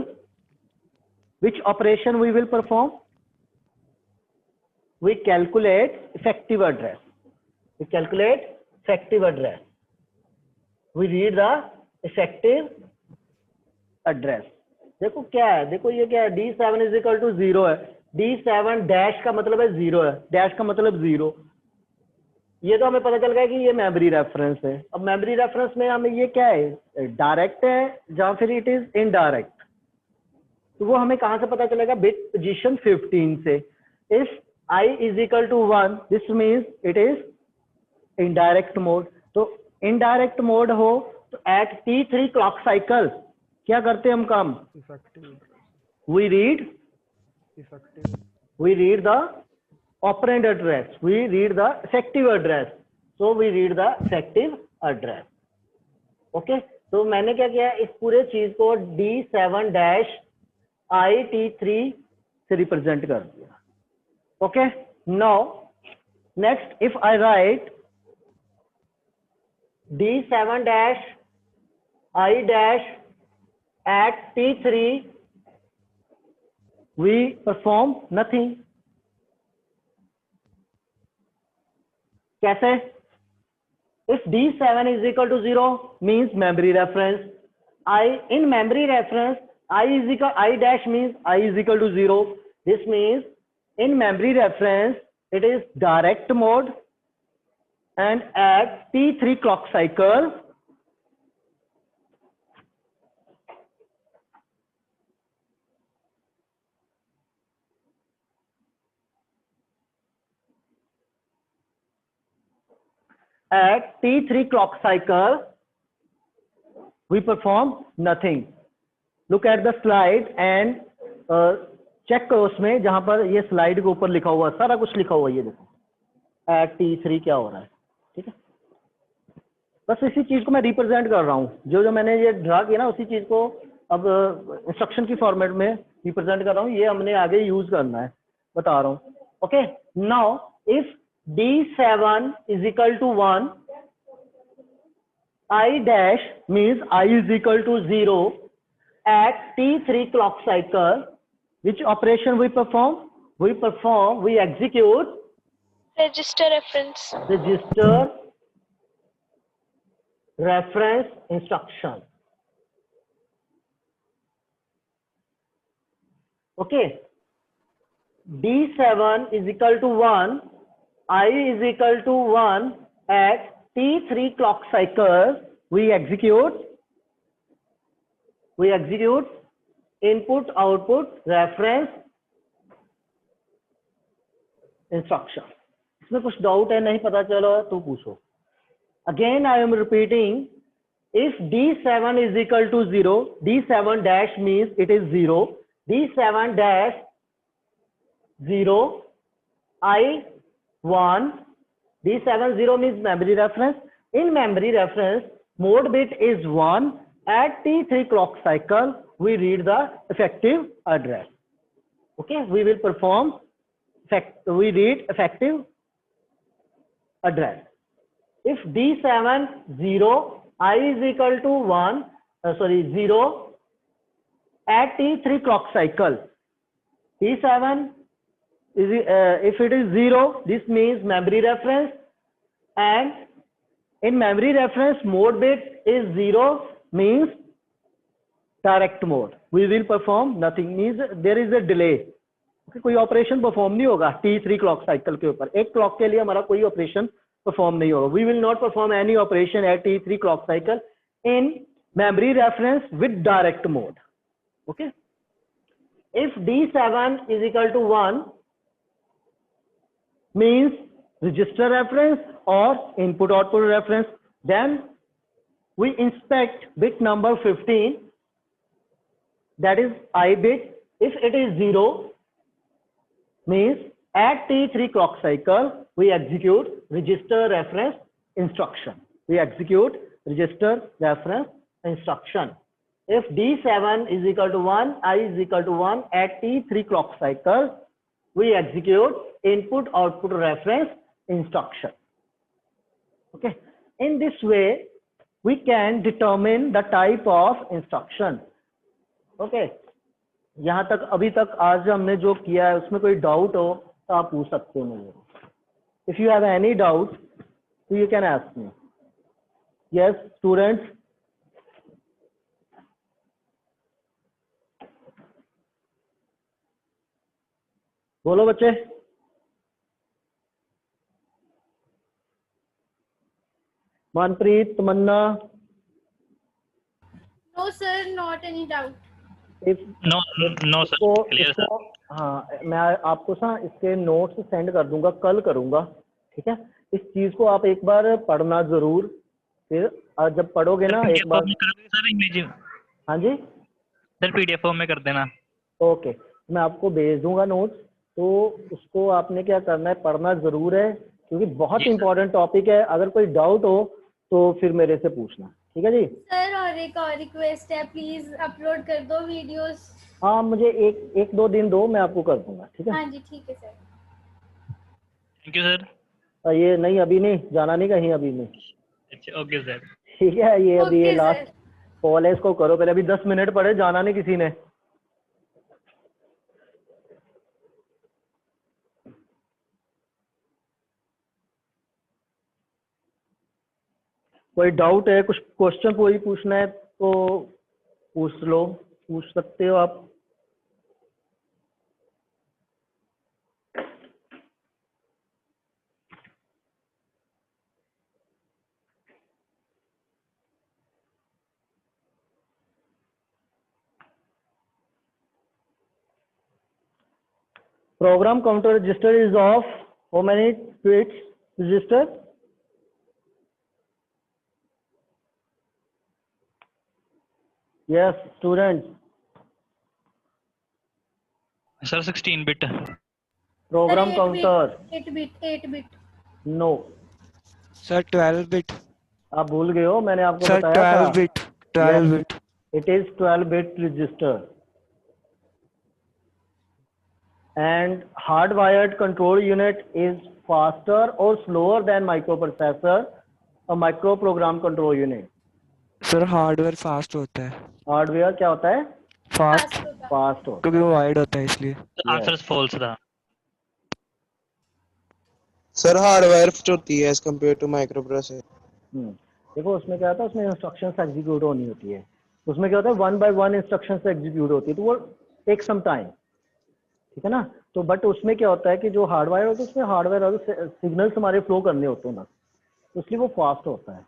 Speaker 1: which operation we will perform? We calculate effective address. We calculate effective address. We read the effective address. देखो क्या है, देखो ये क्या है, D7 is equal to 0 है, D7 dash का मतलब है 0 है, डैश का मतलब 0। ये तो हमें पता चल गया कि ये मेमोरी रेफरेंस है। अब मेमोरी रेफरेंस में हमें ये क्या है, डायरेक्ट है या फिर इट इज इनडायरेक्ट, तो वो हमें कहां से पता चलेगा? बिट पोजीशन 15 से। If I is equal to 1, this means it is indirect mode. तो इनडायरेक्ट मोड हो तो एट T3 क्लॉक साइकिल क्या करते हैं हम काम? We read the operand address, we read the effective address, so we read the effective address. Okay, तो मैंने क्या किया, इस पूरे चीज को D7 डैश IT3 से रिप्रेजेंट कर दिया। Okay, now next if I right D7 dash I dash at T3, we perform nothing. कैसे? If D7 is equal to 0 means memory reference. In memory reference, I dash means I is equal to 0. This means in memory reference it is direct mode, and at T3 clock cycle at T3 clock cycle we perform nothing. Look at the slide and check करो उसमें जहां पर ये slide के ऊपर लिखा हुआ, सारा कुछ लिखा हुआ है, ये देखो at T3 क्या हो रहा है। ठीक है, बस इसी चीज को मैं रिप्रेजेंट कर रहा हूँ, जो जो मैंने ये ड्रा किया ना उसी चीज को अब इंस्ट्रक्शन की फॉर्मेट में रिप्रेजेंट कर रहा हूँ, ये हमने आगे यूज करना है, बता रहा हूँ. Okay, now if D7 is equal to 1, I dash means I is equal to 0 at T3 clock cycle. Which operation we perform? We execute
Speaker 5: register reference.
Speaker 1: register reference instruction. Okay, D7 is equal to 1, I is equal to 1 at T3 clock cycle. We execute input output reference instruction. इसमें कुछ doubt है, नहीं पता चला तो पूछो. Again I am repeating, if D7 is equal to 0, D7 dash means it is 0, D7 dash 0, I1, D7 0 means memory reference. In memory reference, mode bit is 1. At T3 clock cycle, we read the effective address. Okay, we will perform, we read effective address. If D7 0, I is equal to 1, 0 at T3 clock cycle. D7 is, if it is 0, this means memory reference, and in memory reference mode bit is 0 means direct mode. We will perform nothing, means there is a delay. Okay, कोई operation perform नहीं होगा T3 clock cycle के ऊपर. एक clock के लिए हमारा कोई ऑपरेशन परफॉर्म नहीं होगा. We will not perform any operation at T3 clock cycle in memory reference with direct mode. Okay, if D7 is equal to 1 means register reference or input output reference, then we inspect bit number 15, that is I bit. If it is 0 means at T3 clock cycle we execute register reference instruction. We execute register reference instruction. If D7 is equal to 1, I is equal to 1 at T3 clock cycle, we execute input output reference instruction. Okay, in this way we can determine the type of instruction. Okay, यहाँ तक अभी तक आज हमने जो किया है उसमें कोई डाउट हो तो आप पूछ सकते हो मुझे. If you have any doubt, so you can ask me. Yes, students. बोलो बच्चे. मनप्रीत, तमन्ना.
Speaker 3: No sir, not any doubt.
Speaker 4: No sir, clear sir.
Speaker 1: हाँ, मैं आपको ना इसके नोट्स सेंड कर दूंगा, कल करूंगा. ठीक है, इस चीज को आप एक बार पढ़ना जरूर. फिर जब पढ़ोगे ना एक बार. हाँ जी
Speaker 4: सर, PDF फॉर्म में कर देना.
Speaker 1: ओके, मैं आपको भेज दूंगा नोट्स, तो उसको आपने क्या करना है, पढ़ना जरूर है क्योंकि बहुत इंपॉर्टेंट टॉपिक है. अगर कोई डाउट हो तो फिर मेरे से पूछना. ठीक है जी
Speaker 3: सर, और एक और रिक्वेस्ट है, प्लीज अपलोड कर दो वीडियोस.
Speaker 1: हाँ, मुझे एक दो दिन दो, मैं आपको कर दूंगा. ठीक है.
Speaker 3: हाँ जी, ठीक है सर.
Speaker 4: Thank you sir.
Speaker 1: ये नहीं, अभी नहीं जाना, नहीं कहीं अभी नहीं.
Speaker 4: अच्छा, ओके सर.
Speaker 1: ठीक है, ये अभी ये
Speaker 3: Okay,
Speaker 1: लास्ट
Speaker 3: sir.
Speaker 1: कॉल है, इसको करो पहले. अभी 10 मिनट पड़े, जाना नहीं किसी ने. कोई डाउट है, कुछ क्वेश्चन कोई पूछना है तो पूछ लो, पूछ सकते हो आप. Program counter register is of how many bits register? Yes, students.
Speaker 4: Sir 16 bit.
Speaker 1: Program
Speaker 3: Sir,
Speaker 1: counter.
Speaker 3: 8 bit.
Speaker 1: No.
Speaker 2: Sir 12 bit.
Speaker 1: आप भूल गए हो, मैंने आपको
Speaker 2: सर
Speaker 1: बताया
Speaker 2: 12
Speaker 1: था.
Speaker 2: Bit. 12
Speaker 1: Yes.
Speaker 2: Bit.
Speaker 1: It is 12-bit register. And hardwired control unit is faster or slower than microprocessor, a microprogram control unit.
Speaker 2: Sir hardware fast होता है.
Speaker 1: हार्डवेयर क्या होता है?
Speaker 2: फास्ट
Speaker 3: फास्ट होगा।
Speaker 1: फास्ट होता
Speaker 2: क्योंकि वो वाइड होता है इसलिए.
Speaker 4: आंसर फॉल्स था।
Speaker 6: सर हार्डवेयर होती है as compare to microprocessor.
Speaker 1: है। देखो उसमें क्या होता है, उसमें इंस्ट्रक्शंस एग्जीक्यूट होनी होती है. उसमें क्या होता है, 1 by 1 इंस्ट्रक्शंस एग्जीक्यूट होती है, तो वो टेक सम टाइम. ठीक है ना. तो बट उसमें क्या होता है कि जो हार्डवेयर होता है उसमें हार्डवेयर और सिग्नल्स हमारे फ्लो करने होते हैं ना, तो इसलिए वो फास्ट होता है.